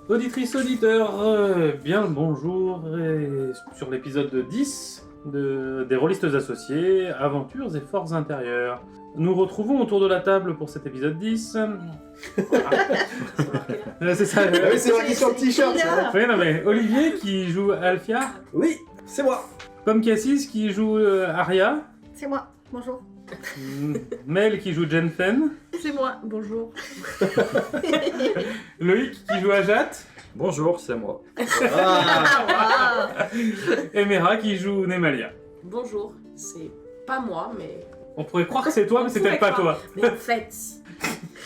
Auditrices, auditeurs, bien le bonjour et sur l'épisode 10 des Rôlistes Associés, Aventures et Forces Intérieures. Nous retrouvons autour de la table pour cet épisode 10. C'est ça. Ah oui, c'est marqué sur le t-shirt, ça. Oui, non mais Olivier qui joue Alfia, Oui, c'est moi. Pomme Cassis qui joue Aria, C'est moi, bonjour. Mel qui joue Jenfen, C'est moi, bonjour. Loïc qui joue Ajat, Bonjour, c'est moi. Ah, et Mera qui joue Nemalia. Bonjour, c'est pas moi, mais. On pourrait croire que c'est toi, mais c'est peut-être pas toi. Mais en fait,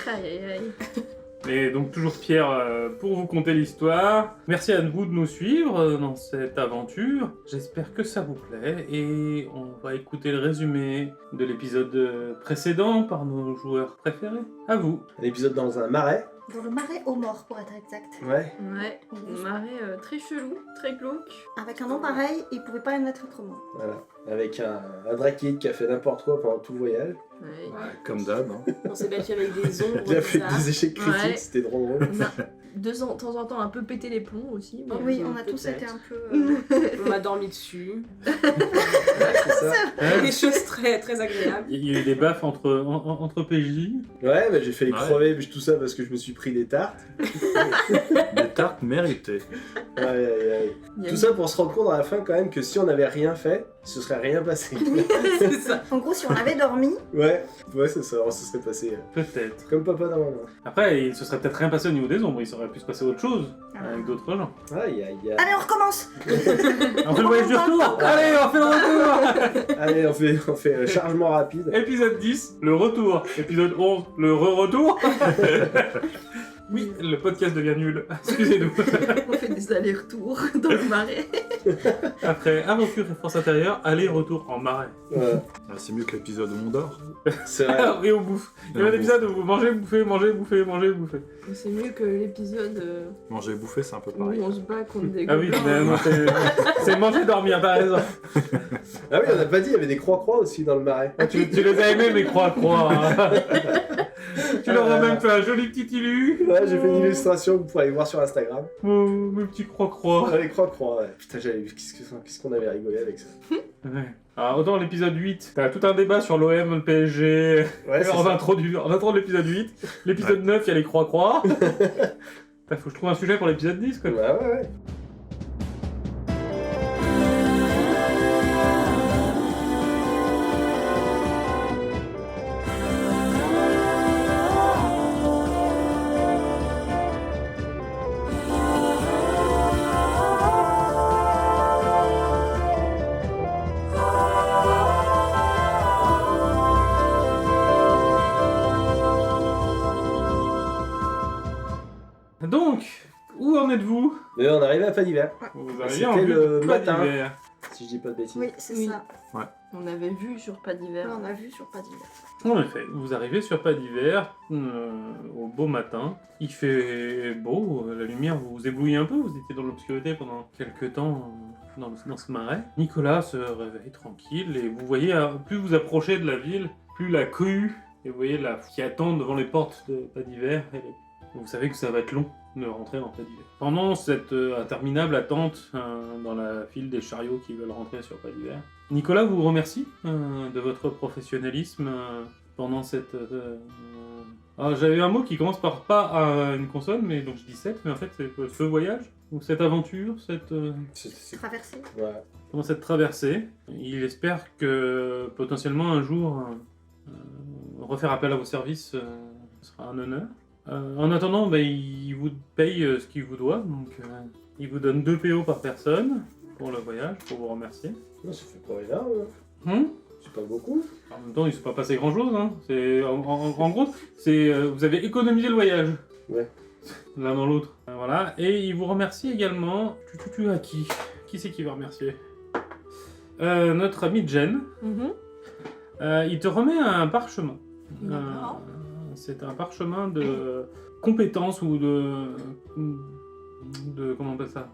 Aïe aïe aïe. Et donc toujours Pierre pour vous conter l'histoire. Merci à vous de nous suivre dans cette aventure. J'espère que ça vous plaît et on va écouter le résumé de l'épisode précédent par nos joueurs préférés. À vous. un épisode dans un marais. Dans le marais aux morts, pour être exact. Ouais. ouais, un marais très chelou, très glauque. Avec un nom pareil, il pouvait pas en être autrement. Voilà. Avec un Drakid qui a fait n'importe quoi pendant tout le voyage. Ouais. Comme d'hab. Hein. On s'est battu avec des ombres. Il a fait bizarres. des échecs critiques, Ouais. c'était trop drôle. On a de temps en temps un peu pété les plombs aussi. Mais Oui, on a tous peut-être. été un peu... On m'a dormi dessus. Ouais, c'est ça. Des choses très, très agréables. Il y a eu des baffes entre PJ. Ouais, bah, j'ai failli Ouais. crever tout ça parce que je me suis pris des tartes. Des tartes méritées. Ouais, ouais, ouais. Il y a Tout eu- ça pour se rendre compte à la fin quand même que si on n'avait rien fait, ce serait rien passé. C'est ça. En gros, si on avait dormi, ouais, c'est ça, ça serait passé Peut-être. comme papa dans maman. Après, il se serait peut-être rien passé au niveau des ombres. Il aurait pu se passer autre chose avec d'autres gens. Aïe, aïe, aïe. allez, on recommence. On fait le voyage du retour. Allez, on fait le retour. Allez, on fait chargement rapide. Épisode 10, le retour. Épisode 11, le re-retour. Oui, le podcast devient nul. Excusez-nous. On fait des allers-retours dans le marais. Après aventure et force intérieure, aller-retour en marais. Voilà. Ah, c'est mieux que l'épisode où on dort. C'est vrai. Et on bouffe. Il y a un épisode où vous mangez, bouffez, mangez, bouffez, mangez, bouffez. C'est mieux que l'épisode Manger et bouffer, c'est un peu où pareil. on se bat contre des Ah oui, gobelins. non, c'est manger, dormir, t'as raison. Ah oui, on n'a pas dit, il y avait des croix-croix aussi dans le marais. Ah, tu les as aimés, mes croix-croix. Hein. Tu leur as même fait un joli petit ilu. Ouais, j'ai fait une illustration que vous pourrez aller voir sur Instagram. Mes petits croix-croix. Ah, les croix-croix, ouais. Putain, j'avais vu qu'est-ce qu'on avait rigolé avec ça. Ouais. Alors, autant l'épisode 8, t'as tout un débat sur l'OM, le PSG. Ouais, c'est En ça. intro de l'épisode 8. L'épisode 9, il y a les croix-croix. Putain, faut que je trouve un sujet pour l'épisode 10, quoi. Ouais, ouais, ouais. Donc, où en êtes-vous? Mais on arrivait à pas d'hiver, Vous arrivez C'était en vue le de pas matin. d'hiver. si je dis pas de bêtises. Oui, c'est Oui. ça. On avait vu sur Pas d'hiver. Là, on a vu sur pas d'hiver. En effet, vous arrivez sur pas d'hiver, au beau matin. Il fait beau, la lumière vous éblouit un peu, vous étiez dans l'obscurité pendant quelques temps dans ce marais. Nicolas se réveille tranquille et vous voyez, plus vous approchez de la ville, plus la cohue, et vous voyez la qui attend devant les portes de pas d'hiver. Et vous savez que ça va être long de rentrer dans pas d'hiver. Pendant cette interminable attente dans la file des chariots qui veulent rentrer sur pas d'hiver, Nicolas vous remercie de votre professionnalisme pendant cette... Alors, j'avais un mot qui commence par pas à une consonne, mais donc je dis cette, mais en fait c'est ce voyage, ou cette aventure, cette... Traversée. Ouais. pendant cette traversée. Il espère que potentiellement un jour refaire appel à vos services sera un honneur. En attendant, il vous paye ce qu'il vous doit, donc il vous donne 2 PO par personne pour le voyage, pour vous remercier. Non, ça fait pas énorme. C'est pas beaucoup. En même temps, il ne s'est pas passé grand-chose. Hein. En gros, vous avez économisé le voyage. Ouais. L'un dans l'autre. Voilà. Et il vous remercie également. Tu à qui? Qui c'est qui va remercier? Notre ami Jen. Mhm. Il te remet un parchemin. D'accord. C'est un parchemin de compétences ou de comment on appelle ça?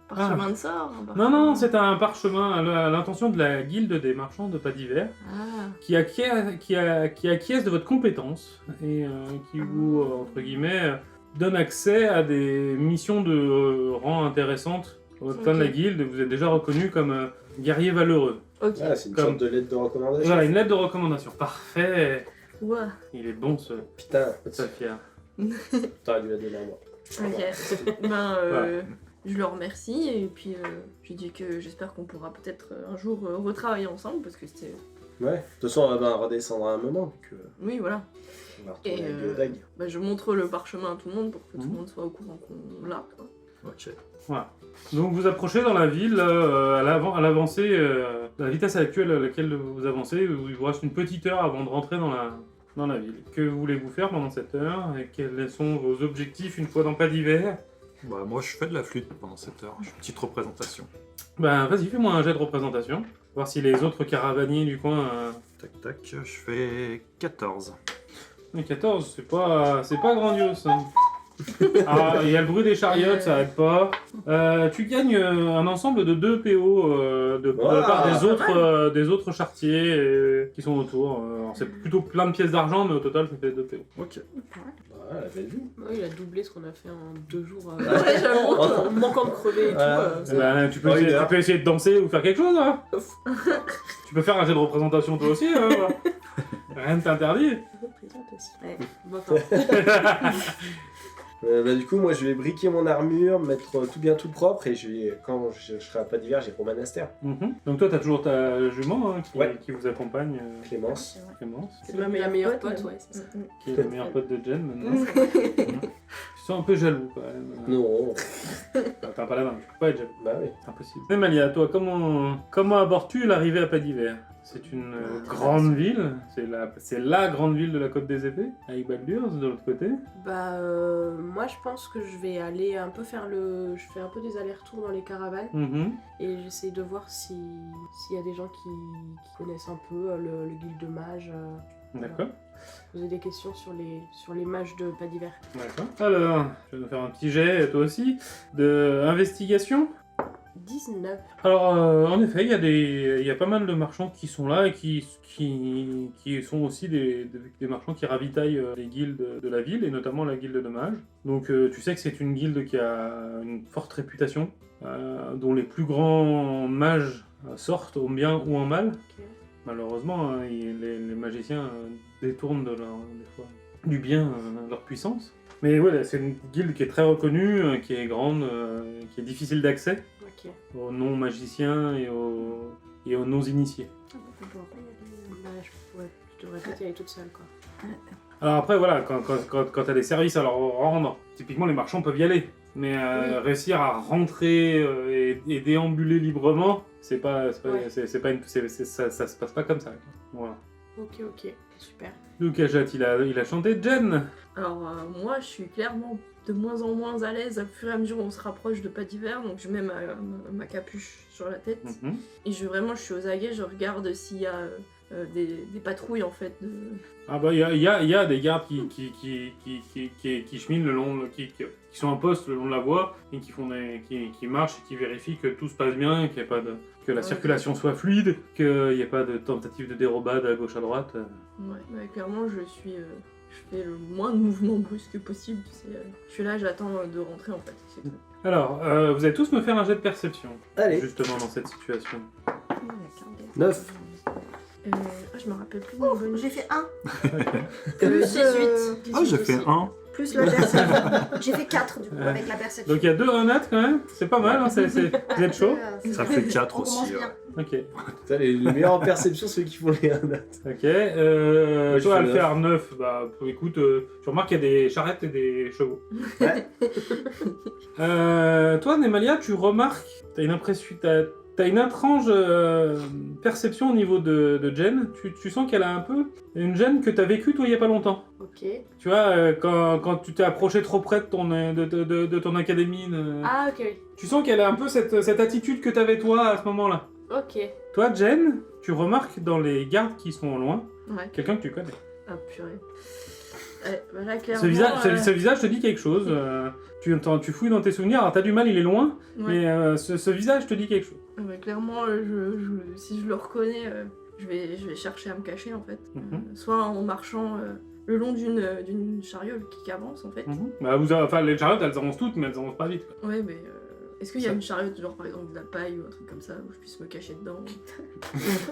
Parchemin de sort. un Non, parchemin- c'est un parchemin à l'intention de la guilde des marchands de pas d'hiver. Ah. qui acquiesce de votre compétence et qui vous, entre guillemets, donne accès à des missions de rang intéressantes au sein de la Ok. guilde. Vous êtes déjà reconnu comme guerrier valeureux. Ok. Ah, c'est une Comme- sorte de lettre de recommandation. Voilà, une lettre de recommandation. Parfait. Ouah. Il est bon ce Putain, Saphir. t'aurais dû la donner à moi. Ok. Ben, Voilà. je le remercie et puis je lui dis que j'espère qu'on pourra peut-être un jour retravailler ensemble parce que c'était. Ouais, de toute façon, on va redescendre à un moment, donc Oui, voilà. on va retourner Et, à Biodag. Bah, je montre le parchemin à tout le monde pour que tout Mhm. le monde soit au courant qu'on l'a. quoi. Ok. Donc vous approchez dans la ville à l'avancée, la vitesse actuelle à laquelle vous avancez, il vous reste une petite heure avant de rentrer dans la ville. Que voulez-vous faire pendant cette heure et quels sont vos objectifs une fois dans Pas d'hiver? Bah, moi, je fais de la flûte pendant cette heure. Une petite représentation. Ben vas-y, fais-moi un jet de représentation. Voir si les autres caravaniers du coin... Tac, tac, je fais 14. Mais 14, c'est pas grandiose. Hein. Ah, il y a le bruit des chariots, ça aide pas. Tu gagnes un ensemble de 2 PO de la part des autres chartiers qui sont autour. Alors, c'est plutôt plein de pièces d'argent, mais au total, ça fait 2 PO. Ok. Ah, la belle vue. Ouais, il a doublé ce qu'on a fait en 2 jours. Ouais, j'avoue. En manquant de crever et tout. Eh ben, tu, peux Oh, une essayer, heure. tu peux essayer de danser ou faire quelque chose. Hein. Tu peux faire un jet de représentation toi aussi. Hein, voilà. Rien ne t'interdit. Représentation. Ouais. Bon, enfin, Bah, du coup, moi, je vais briquer mon armure, mettre tout bien tout propre, et quand je serai à Pas d'hiver, j'irai au monastère. Mhm. Donc toi, t'as toujours ta jument hein, Ouais. qui vous accompagne, Clémence. Clémence, c'est ma meilleure pote, ouais, c'est ça. qui est le meilleur pote de Jen maintenant. Ils sont un peu jaloux quand même. Non, T'as un paladin, tu peux pas être jaloux. bah oui. C'est impossible. Némalia, toi, comment abordes-tu l'arrivée à Pas d'hiver? C'est une grande ville, c'est la grande ville de la Côte des Épées, avec Baldur's de l'autre côté. Bah, moi je pense que je vais aller un peu faire le. Je fais un peu des allers-retours dans les caravanes Mhm. et j'essaie de voir s'il y a des gens qui connaissent un peu le guilde de mages. D'accord, Poser des questions sur les mages de Pas d'hiver. d'accord. Alors, je vais nous faire un petit jet, toi aussi, de investigation. 19. Alors, en effet, il y a pas mal de marchands qui sont là et qui sont aussi des marchands qui ravitaillent les guildes de la ville, et notamment la guilde de mages. Donc, tu sais que c'est une guilde qui a une forte réputation, dont les plus grands mages sortent au bien ou en mal. Ok. Malheureusement, hein, les magiciens détournent des fois, du bien leur puissance. Mais ouais, c'est une guilde qui est très reconnue, qui est grande, qui est difficile d'accès Ok. aux non-magiciens et aux non-initiés. Bah, je devrais peut-être y aller toute seule, quoi. Alors après, voilà, quand tu as des services à leur rendre, typiquement les marchands peuvent y aller. Mais Oui. réussir à rentrer et déambuler librement, ça se passe pas comme ça. Voilà. Ok, super. Donc Ajat, il a chanté Jen. Alors moi, je suis clairement de moins en moins à l'aise au fur et à mesure où on se rapproche de Pas d'hiver, donc je mets ma capuche sur la tête Mhm. et je suis aux aguets, je regarde s'il y a des patrouilles en fait. Ah bah il y a des gardes qui cheminent le long, qui sont en poste le long de la voie et qui marchent et qui vérifient que tout se passe bien, que la Ouais. circulation soit fluide, qu'il n'y ait pas de tentative de dérobade à gauche à droite. Ouais, clairement, je fais le moins de mouvements brusques possible. Tu sais, je suis là, j'attends de rentrer en fait. c'est tout. Alors, vous allez tous me faire un jet de perception, Allez, justement dans cette situation. 9. Je me rappelle plus de mon bonus. J'ai fait 1. Plus 18. Ah, j'ai fait 1. Plus la perception. J'ai fait 4 du coup avec la perception. Donc il y a 2 1 nat quand même, c'est pas mal, hein, vous êtes chaud. Ça fait 4 On aussi. commence bien. Ok, Putain, les meilleurs en perception, ceux qui font les 1 ok. je Toi à fais le faire 9, bah écoute, tu remarques qu'il y a des charrettes et des chevaux. Ouais. Toi Nemalia, tu remarques, t'as une étrange perception au niveau de Jen. Tu sens qu'elle a un peu une Jen que t'as vécue toi il y a pas longtemps. Ok. Tu vois, quand tu t'es approché trop près de ton académie, Ah, ok, oui. tu sens qu'elle a un peu cette attitude que t'avais toi à ce moment-là. Ok. Toi, Jen, tu remarques dans les gardes qui sont loin, Ouais. quelqu'un que tu connais. Ah purée. Bah là, clairement, Ce visage te dit quelque chose. Tu fouilles dans tes souvenirs. Alors t'as du mal, il est loin, ouais. mais ce visage te dit quelque chose. Clairement, si je le reconnais, je vais chercher à me cacher en fait. Mhm. Soit en marchant le long d'une chariole qui avance en fait. Bah, enfin, les chariotes, elles avancent toutes, mais elles avancent pas vite. Quoi. Ouais, mais est-ce qu'il y a Ça. une chariote, genre par exemple de la paille ou un truc comme ça, où je puisse me cacher dedans?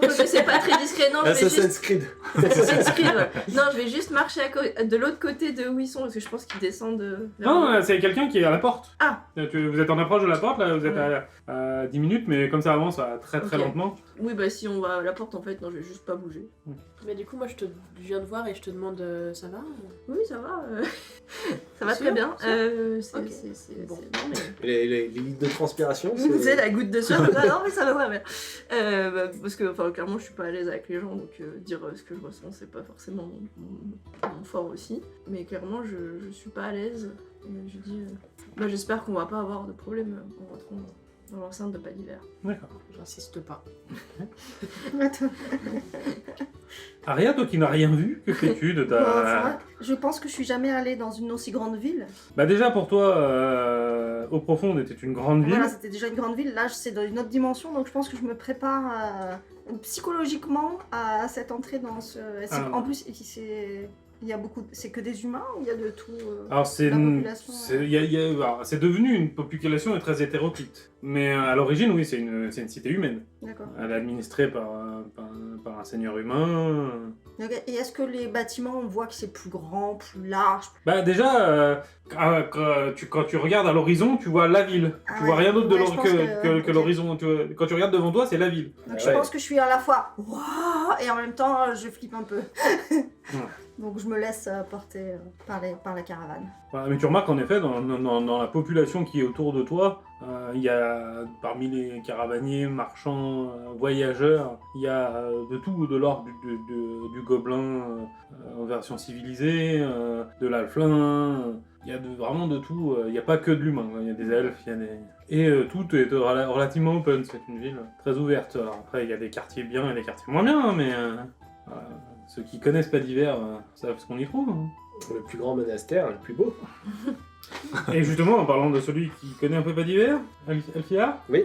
C'est pas très discret, non, je vais juste... Assassin's Creed. Assassin's Creed, ouais. Non, je vais juste marcher de l'autre côté de où ils sont, parce que je pense qu'ils descendent vers Non, nous. là, c'est quelqu'un qui est à la porte. Ah. Vous êtes en approche de la porte, là, vous êtes à 10 minutes, mais comme ça avance très Ok. lentement. Oui, bah si on va à la porte, en fait, non, je vais juste pas bouger. Mais du coup, moi, je viens de voir et je te demande, ça va Oui, ça va. Ça va Sûr, très bien. sûr. Ok. C'est Bon. non, mais... Les lignes de transpiration, C'est la goutte de sueur. Non, mais ça va très bien. Parce que, enfin, clairement, je suis pas à l'aise avec les gens, donc dire ce que je ressens, c'est pas forcément mon fort aussi. Mais clairement, je suis pas à l'aise. Et je dis, bah, j'espère qu'on va pas avoir de problème en rentrant dans l'enceinte de Pas d'hiver. D'accord. J'insiste pas. Aria, toi qui n'as rien vu, que fais-tu de Bon, ça ta... va. Je pense que je suis jamais allée dans une aussi grande ville. Bah déjà pour toi, Eau Profonde était une grande ville. Voilà, c'était déjà une grande ville. Là, c'est dans une autre dimension, donc je pense que je me prépare psychologiquement à cette entrée dans ce. Ah. En plus, il y a beaucoup. C'est que des humains ou il y a de tout Alors c'est la population, c'est devenu une population très hétéroclite. Mais à l'origine, oui, c'est une cité humaine. D'accord. Elle est administrée par un seigneur humain. Et est-ce que les bâtiments, on voit que c'est plus grand, plus large? Bah déjà, quand tu regardes à l'horizon, tu vois la ville. Ah tu ouais. vois rien d'autre Ouais, je pense que que- l'horizon. Quand tu regardes devant toi, c'est la ville. Donc Ah je ouais. pense que je suis à la fois waouh et en même temps je flippe un peu. Donc je me laisse porter par la caravane. Voilà, mais tu remarques en effet, dans la population qui est autour de toi, il y a parmi les caravaniers, marchands, voyageurs, il y a de tout, de l'ordre du gobelin en version civilisée, de l'alflin, il y a vraiment de tout, il n'y a pas que de l'humain, il y a des elfes, il y a des... Et tout est relativement open, c'est une ville très ouverte. Alors après, il y a des quartiers bien et des quartiers moins bien, mais ceux qui connaissent Pas d'hiver savent ce qu'on y trouve. Hein. Le plus grand monastère, le plus beau. Et justement, en parlant de celui qui connaît un peu Pas d'hiver, Alfia, Oui.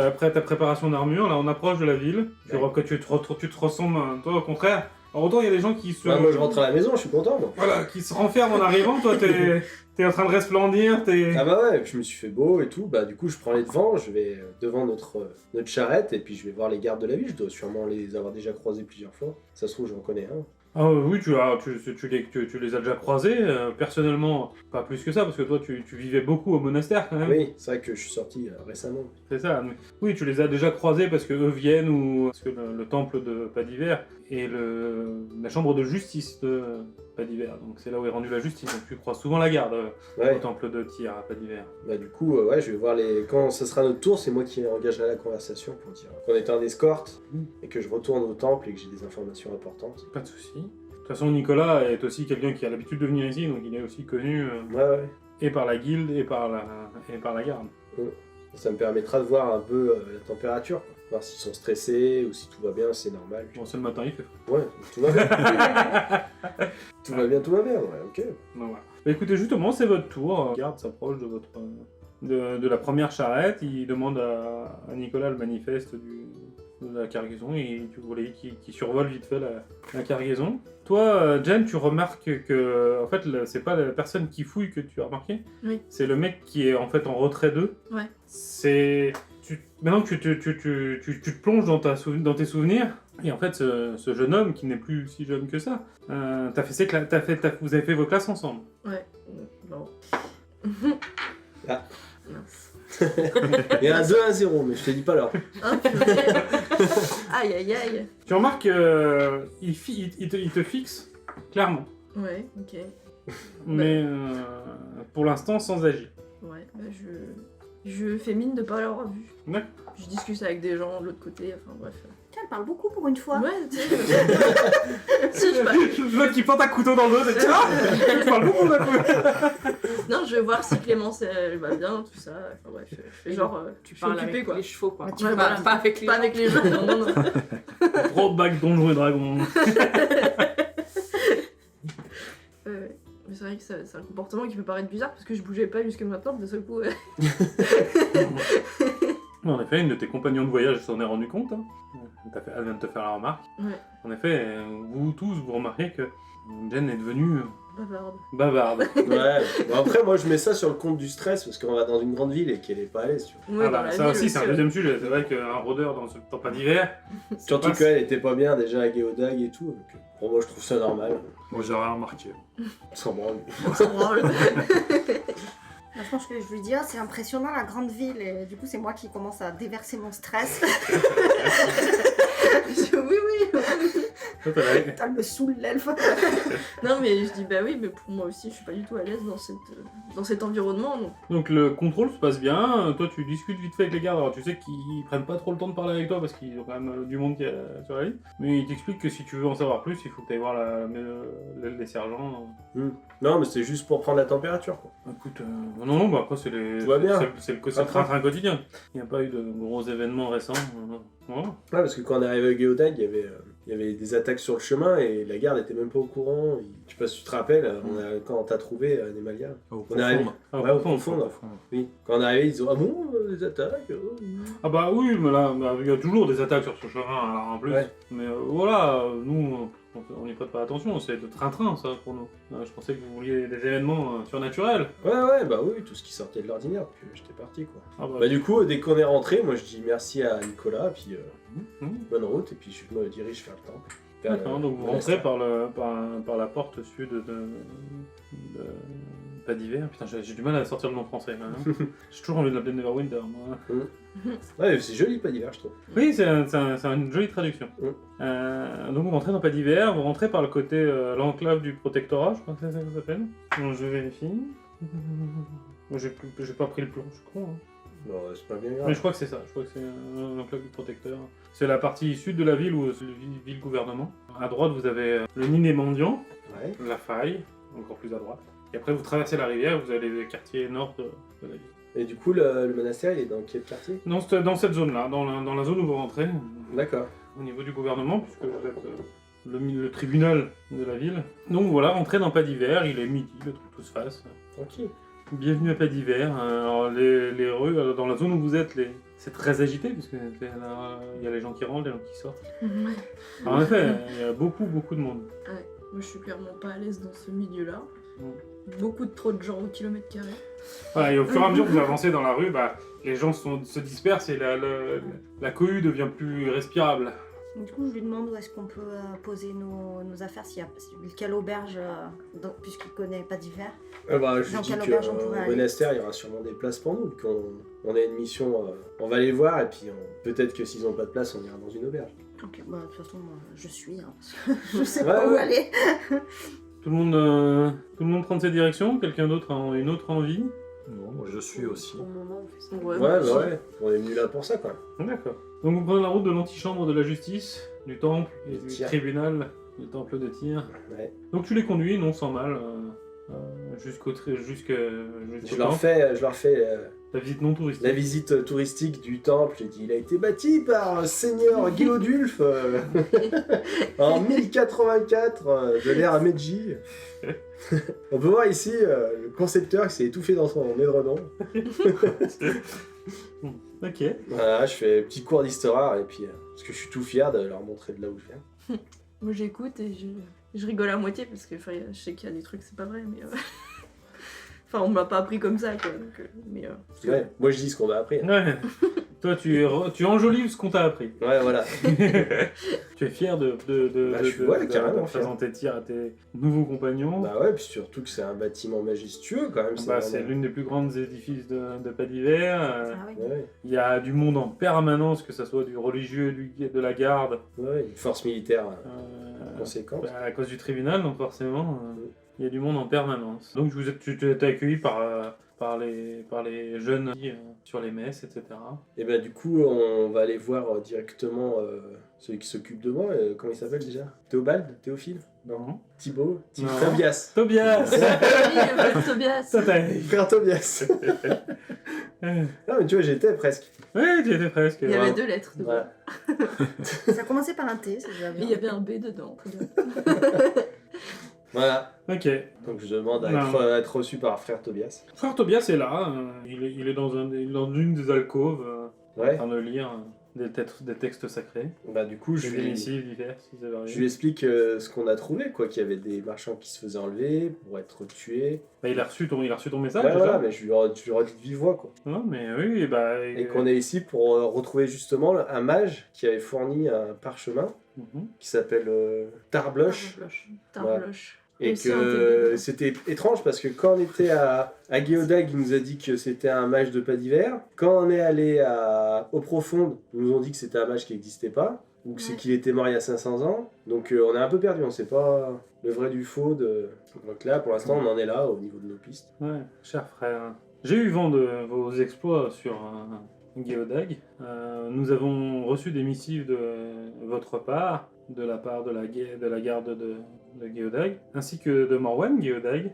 après ta préparation d'armure, là on approche de la ville, Ouais. tu te ressembles, toi au contraire. En retour, il y a des gens qui se... Bah, moi, je rentre à la maison, je suis content, moi. Voilà, qui se renferment en arrivant, toi t'es en train de resplendir, Ah bah ouais, je me suis fait beau et tout. Bah du coup, je prends les devants, je vais devant notre charrette et puis je vais voir les gardes de la ville. Je dois sûrement les avoir déjà croisés plusieurs fois. Ça se trouve, j'en connais un. Ah oui, tu les as déjà croisés, personnellement, pas plus que ça, parce que toi tu vivais beaucoup au monastère quand même. Oui, c'est vrai que je suis sorti récemment. C'est ça. Mais oui, tu les as déjà croisés parce que eux viennent ou parce que le temple de Pas d'hiver est la chambre de justice de Pas d'hiver. Donc c'est là où est rendue la justice. Donc tu croises souvent la garde au Ouais. temple de Tyr à Pas d'hiver. Bah du coup, ouais, je vais voir quand ça sera notre tour, c'est moi qui engagerai la conversation pour dire qu'on est un escorte et que je retourne au temple et que j'ai des informations importantes. Pas de souci. De toute façon, Nicolas est aussi quelqu'un qui a l'habitude de venir ici, donc il est aussi connu Ouais. et par la guilde et par la garde. Ça me permettra de voir un peu la température, quoi. Voir s'ils sont stressés ou si tout va bien, c'est normal. Bon, c'est le matin, il fait froid. Ouais, tout va bien. tout va bien, ouais, ok. Donc, voilà. Bah, écoutez, justement, c'est votre tour. La garde s'approche de la première charrette. Il demande à Nicolas le manifeste de la cargaison et vous voyez qui survole vite fait la cargaison. Toi, Jen, tu remarques que en fait, c'est pas la personne qui fouille que tu as remarqué. Oui. C'est le mec qui est en fait en retrait d'eux. Ouais. Maintenant que tu te plonges dans tes souvenirs, et en fait, ce jeune homme qui n'est plus si jeune que ça, vous avez fait vos classes ensemble. Ouais. Bon. Ah. Mince. Il y a un 2-1-0, mais je te dis pas l'heure. Ah, purée. Aïe aïe aïe. Tu remarques qu'il te fixe, clairement. Ouais, ok. Mais pour l'instant, sans agir. Ouais, bah je fais mine de pas l'avoir vu. Ouais. Je discute avec des gens de l'autre côté, enfin bref. Elle parle beaucoup pour une fois. Ouais, tu sais. Si, L'autre qui plante un couteau dans le dos, c'est tiens, je parle beaucoup d'un coup. Non, je vais voir si Clémence elle va bien, tout ça. Enfin bref, je fais genre. Tu je suis parles occupée, avec quoi. les chevaux, quoi. Ouais, Ouais, voilà. Pas avec les Pas gens. avec les gens, non, non. Gros bac Donjons et Dragons. Ouais. Mais c'est vrai que c'est un comportement qui peut paraître bizarre parce que je bougeais pas jusque maintenant, d'un seul coup. En effet, une de tes compagnons de voyage s'en est rendu compte. Hein. Elle vient de te faire la remarque. Ouais. En effet, vous tous, vous remarquez que Jen est devenue Bavarde. bavarde. Ouais, bon, après, moi, je mets ça sur le compte du stress parce qu'on va dans une grande ville et qu'elle est pas à l'aise, tu vois. Oui, Ah dans bah, la ça ville aussi, c'est un ouais. deuxième sujet. C'est vrai qu'un rôdeur dans ce temps pas d'hiver. Surtout passe. qu'elle était pas bien déjà à Geodag et tout. Donc, pour moi, je trouve ça normal. Moi, j'ai rien remarqué. Sans branle. On s'en branle. Moi, je pense que je lui dis, ah, c'est impressionnant la grande ville, et du coup, c'est moi qui commence à déverser mon stress. Oui. Toi, t'as la- Putain, me saoule l'elfe. Non, mais je dis bah oui, mais pour moi aussi, je suis pas du tout à l'aise dans cet environnement. Donc. Donc le contrôle se passe bien, toi tu discutes vite fait avec les gardes, alors tu sais qu'ils prennent pas trop le temps de parler avec toi parce qu'ils ont quand même du monde qui est sur la ligne, mais ils t'expliquent que si tu veux en savoir plus, il faut que tu ailles voir les sergents. Non, mais c'est juste pour prendre la température, quoi. Écoute, non, bah après c'est les... Tout va bien. C'est le train quotidien. Il n'y a pas eu de gros événements récents. Voilà. Ouais, parce que quand on est arrivé à Geodag, il y avait des attaques sur le chemin et la garde était même pas au courant. Je sais pas si tu te rappelles, quand on t'a trouvé à Nemalia. Au On est arrivé. profond. Ah, Ouais, au profond. profond. Oui. Quand on est arrivé, ils disent ah bon, des attaques Ah bah oui, mais là, il y a toujours des attaques sur ce chemin, alors en plus. Ouais. Mais voilà, nous, on n'y prête pas attention, c'est de train-train ça pour nous. Je pensais que vous vouliez des événements surnaturels. Ouais, bah oui, tout ce qui sortait de l'ordinaire, puis j'étais parti, quoi. Ah Bah du coup, dès qu'on est rentré, moi je dis merci à Nicolas, puis Mhm. bonne route, et puis je me dirige vers le temple. Vers D'accord, le- donc vous le rentrez monastère. par la porte sud de pas d'hiver. Putain, j'ai du mal à sortir le nom français là. Hein. J'ai toujours envie de l'appeler Neverwinter, moi. Ouais, mais c'est joli, pas d'hiver, je trouve. Oui, c'est une jolie traduction. Donc vous rentrez dans pas d'hiver, vous rentrez par le côté l'enclave du protectorat, je crois que c'est ça que ça s'appelle. Donc je vérifie. Moi j'ai pas pris le plan, je suis con. Hein. Non, c'est pas bien Mais grave. je crois que c'est ça, je crois que c'est l'enclave du protecteur. C'est la partie sud de la ville où c'est le ville-gouvernement. À droite, vous avez le Niné mendiant, Ouais. la faille, encore plus à droite. Et après, vous traversez la rivière, vous avez les quartiers nord de la ville. Et du coup, le monastère, il est dans quel quartier? Dans cette zone-là, dans la zone où vous rentrez, D'accord. au niveau du gouvernement, puisque vous êtes le tribunal de la ville. Donc voilà, rentrez dans Pas d'hiver, il est midi, le truc tout se fasse. Tranquille. Bienvenue à Pas d'hiver. Alors les rues, dans la zone où vous êtes, c'est très agité, puisque il y a les gens qui rentrent, les gens qui sortent. Ouais. Alors, en effet, il y a beaucoup de monde. Moi, je suis clairement pas à l'aise dans ce milieu-là. Mm. Beaucoup trop de gens au kilomètre carré. Voilà, et au fur et à mesure que vous avancez dans la rue, les gens se dispersent et la cohue devient plus respirable. Du coup, je lui demande où est-ce qu'on peut poser nos affaires, quelle auberge, puisqu'il connaît pas d'hiver. Bah, je Dans dis quelle auberge on pourrait qu'au aller? monastère, il y aura sûrement des places pour nous. On a une mission, on va les voir, et puis peut-être que s'ils n'ont pas de place, on ira dans une auberge. Ok, bah de toute façon, moi, je suis, hein, parce que je sais Ouais, pas où ouais. aller. Tout le monde prend de ses directions, quelqu'un d'autre a une autre envie. Non, moi je suis aussi. Au moment où on fait ça. Ouais, Ouais, moi bah aussi. ouais. On est venu là pour ça, quoi. D'accord. Donc vous prenez la route de l'antichambre de la justice, du temple et De du Tyr. tribunal, du temple de Tyr. Ouais. Donc tu les conduis, non sans mal, jusqu'au Je leur fais la visite non touristique. la visite touristique du temple. J'ai dit, il a été bâti par Seigneur Guilodulf en 1084 de l'ère Meiji. On peut voir ici le concepteur qui s'est étouffé dans son édredon. Ok. Voilà, je fais un petit cours d'histoire et puis parce que je suis tout fier de leur montrer de là où je viens. Moi, j'écoute et je rigole à moitié parce que je sais qu'il y a des trucs, c'est pas vrai, mais. Enfin, on m'a pas appris comme ça, quoi. Donc, mais. Ouais, moi je dis ce qu'on m'a appris. Ouais. Toi, tu enjolives ce qu'on t'a appris. Ouais, voilà. Tu es fier de Je suis, ouais, carrément fier. présenter Tyr à tes nouveaux compagnons. Bah ouais, puis surtout que c'est un bâtiment majestueux quand même. C'est vraiment- l'une des plus grandes édifices de Pas d'hiver. Ah oui. Ouais, Il y a du monde en permanence, que ce soit du religieux, de la garde, ouais, une force militaire conséquente. à cause du tribunal, donc forcément, il y a du monde en permanence. Donc tu t'es accueilli par les jeunes sur les messes, etc. Et bah du coup, on va aller voir directement celui qui s'occupe de moi. Comment il s'appelle déjà? Théobald? Théophile? Non. Thibaut? Non. Tobias. Tobias. Oui, Tobias. Ça t'a... Frère Tobias. Non mais tu vois, j'étais presque. Ouais, tu étais presque. Il y avait 2 lettres dedans. Voilà. Ça a commencé par un T, c'est déjà Et bien. il y avait un B dedans. Voilà. Ok. Donc je demande à Non. être reçu par frère Tobias. Frère Tobias est là, il est dans une des alcôves, en Ouais. train de lire des textes sacrés, Bah du coup, des missives diverses, ils avaient je arrivé. lui explique ce qu'on a trouvé, quoi, qu'il y avait des marchands qui se faisaient enlever pour être tués. Bah, il a reçu ton message, Ouais, déjà. voilà, mais je lui redis de vive voix, quoi. Non, mais oui, bah... Et qu'on est ici pour retrouver justement un mage qui avait fourni un parchemin Mhm. qui s'appelle Tarbloche. Tarbloche. Et Aussi que intelligent. c'était étrange parce que quand on était à Géodag, il nous a dit que c'était un mage de pas d'hiver. Quand on est allé au Profonde, ils nous ont dit que c'était un mage qui n'existait pas. Ou que c'est Ouais. qu'il était mort il y a 500 ans. Donc on est un peu perdu, on sait pas le vrai du faux. Donc là, pour l'instant, on en est là au niveau de nos pistes. Ouais, cher frère. J'ai eu vent de vos exploits sur Géodag. Nous avons reçu des missives de votre part, de la part de la garde de Géodag, ainsi que de Morwen Géodag,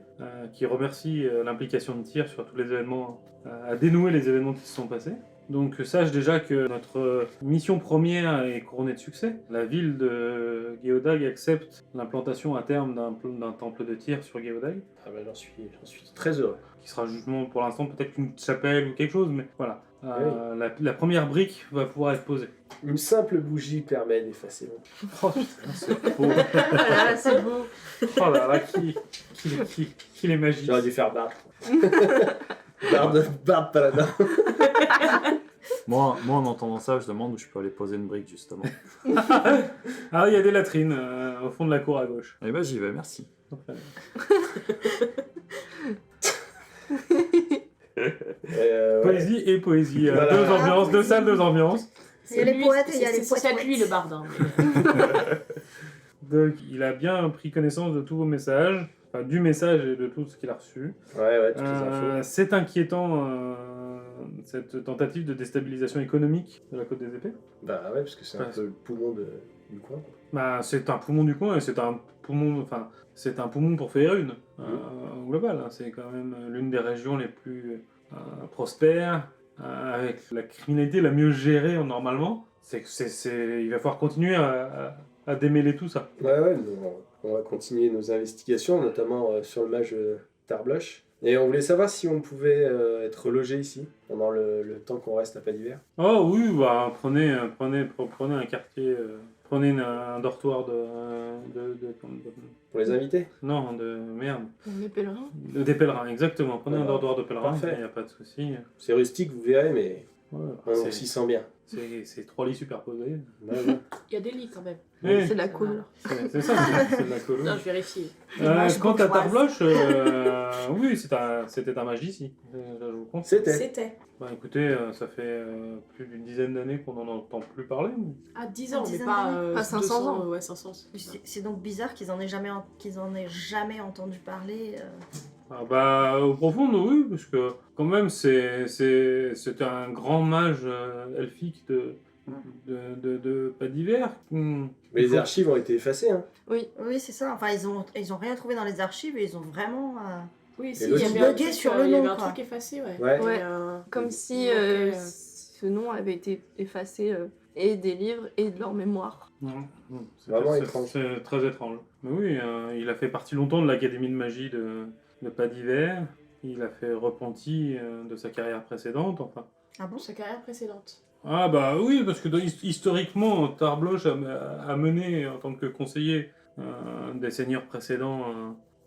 qui remercie l'implication de Tyr sur tous les événements, à dénouer les événements qui se sont passés. Donc sache déjà que notre mission première est couronnée de succès. La ville de Géodag accepte l'implantation à terme d'un temple de Tyr sur Géodag, Ah ben, j'en suis très heureux. qui sera justement pour l'instant peut-être une chapelle ou quelque chose, mais voilà. La première brique va pouvoir être posée. Une simple bougie permet d'effacer mon... Oh putain, c'est beau. Voilà, c'est beau. Oh là là, qu'il est magique. J'aurais dû faire Bard. Bard paladin. Moi, en entendant ça, je demande où je peux aller poser une brique, justement. Ah, il y a des latrines au fond de la cour à gauche. Eh ben, j'y vais, merci. Ouais. Poésie et poésie. Voilà. Deux ambiances, deux salles, deux ambiances. Il y a les poètes et il y a les C'est poètes. ça lui le barde. Hein, mais- Donc, il a bien pris connaissance de tous vos messages, enfin du message et de tout ce qu'il a reçu. Ouais, toutes les infos. C'est inquiétant, cette tentative de déstabilisation économique de la Côte des Épées. Bah ouais, parce que c'est un Ouais. peu le poumon du coin. Quoi. Bah, c'est un poumon du coin et c'est un poumon pour Faerun, au global. Hein. C'est quand même l'une des régions les plus prospères, avec la criminalité la mieux gérée normalement. Il va falloir continuer à démêler tout ça. Ouais, on va continuer nos investigations, notamment sur le mage Tarbloche. Et on voulait savoir si on pouvait être logé ici, pendant le temps qu'on reste à Pas d'hiver. Oh oui, bah, prenez un quartier, prenez un dortoir Pour les invités. non, de merde. On est pèlerins. Des pèlerins, exactement. Prenez un Voilà. dortoir de pèlerins, Parfait. il n'y a pas de souci. C'est rustique, vous verrez, mais Ouais, on s'y sent bien. c'est 3 lits superposés. Ouais, ouais. Il y a des lits quand même. Oui, C'est de la cool. c'est ça, c'est de la colo. Non, je vérifie. Quant à Tarbloche, oui, c'était un mage d'ici. Je vous confirme. C'était. Bah écoutez, ça fait plus d'une dizaine d'années qu'on n'en entend plus parler. À 10 ans, À mais 10 pas, ans, pas 500 ans. Ouais, 500. C'est donc bizarre qu'ils en aient jamais entendu parler. Ah bah, au profond, oui, parce que quand même, c'est un grand mage elfique de pas d'hiver. Mais les archives ont été effacées. Hein. Oui, c'est ça. Enfin, ils ont rien trouvé dans les archives et ils ont vraiment. Oui, si, il il y y avait avait un un truc, truc sur sur le Il y avait nom, un quoi. truc effacé, ouais. Ouais. Ouais. Et, Comme si Ok. ce nom avait été effacé et des livres et de leur mémoire. Vraiment étrange. C'est très étrange. Mais oui, il a fait partie longtemps de l'Académie de magie de pas d'hiver. Il a fait repenti de sa carrière précédente, enfin. Ah bon? sa carrière précédente. Ah bah oui, parce que historiquement, Tarbloche a mené en tant que conseiller des seigneurs précédents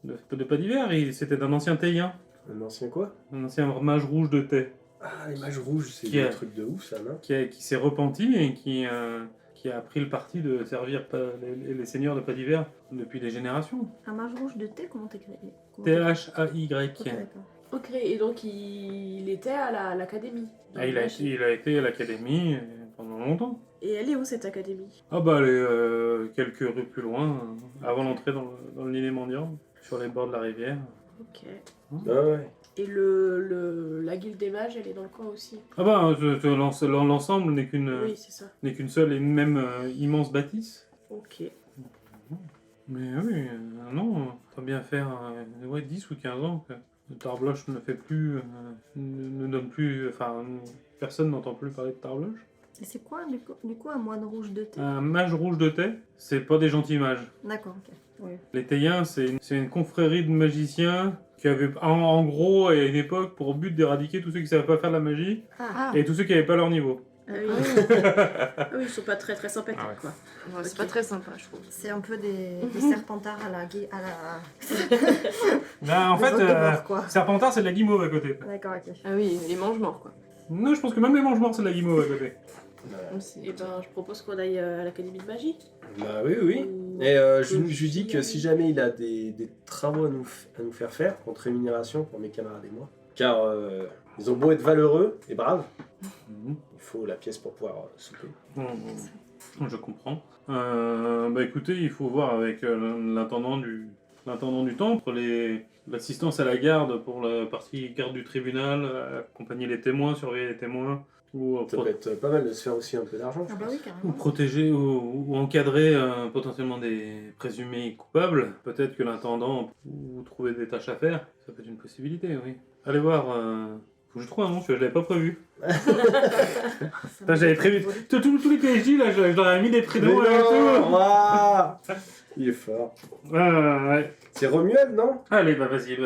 de pas d'hiver. C'était un ancien Théien, Un ancien quoi? un ancien mage rouge de Thé, Ah, les mages rouges, c'est Qui des a- trucs de ouf, ça, non? qui s'est repenti et qui a pris le parti de servir les seigneurs de pas d'hiver depuis des générations. Un mage rouge de thé, comment t'écris? THAY. Ok, d'accord. Ok, et donc il était à l'académie. Ah, il a été à l'académie pendant longtemps. Et elle est où cette académie? Ah bah elle est quelques rues plus loin, avant l'entrée dans le Nîmes mendiant, sur les bords de la rivière. Ok. Ah ouais. Et la guilde des mages, elle est dans le coin aussi. Ah bah l'ensemble n'est Oui, c'est ça. qu'une seule et même immense bâtisse. Ok. Mais oui, non, ça bien faire 10 ou 15 ans que Tarbloche ne fait plus, ne donne plus, enfin personne n'entend plus parler de Tarbloche. Et c'est quoi, du coup, un moine rouge de thé? Un mage rouge de thé, c'est pas des gentils mages. D'accord, ok. Oui. Les Théiens, c'est une confrérie de magiciens qui avait en gros à une époque pour but d'éradiquer tous ceux qui ne savaient pas faire de la magie Ah, et tous ceux qui n'avaient pas leur niveau. Ah oui. Ah oui, ils sont pas très très sympathiques Ah ouais. quoi. Ouais, c'est Ok. pas très sympa, je trouve. C'est un peu des serpentards à la... Là, en Des fait, autres de bord, quoi. Serpentard, c'est de la guimauve à côté. D'accord, ok. Ah oui, les mange-morts, quoi. Non, je pense que même les mange-morts, c'est de la guimauve à côté. Aussi. Et ben, je propose qu'on aille à l'académie de magie. Bah oui, oui. Ou- Et je lui dis que si jamais il a des travaux à nous faire faire, contre rémunération pour mes camarades et moi, car ils ont beau être valeureux et braves, il faut la pièce pour pouvoir souper. Je comprends. Bah écoutez, il faut voir avec l'intendant du temple, l'assistance à la garde pour la partie garde du tribunal, accompagner les témoins, surveiller les témoins, ou, Ça peut être pas mal de se faire aussi un peu d'argent. Ah bah oui, carrément. ou protéger ou encadrer potentiellement des présumés coupables. Peut-être que l'intendant ou trouver des tâches à faire, ça peut être une possibilité, oui. Allez voir. Faut que je trouve un nom, je l'avais pas prévu. Putain, j'avais prévu. Tous les PJ, là, je leur ai mis des prénoms et tout. Waouh, il est fort. Ouais. C'est Romuald, non? Allez, bah vas-y.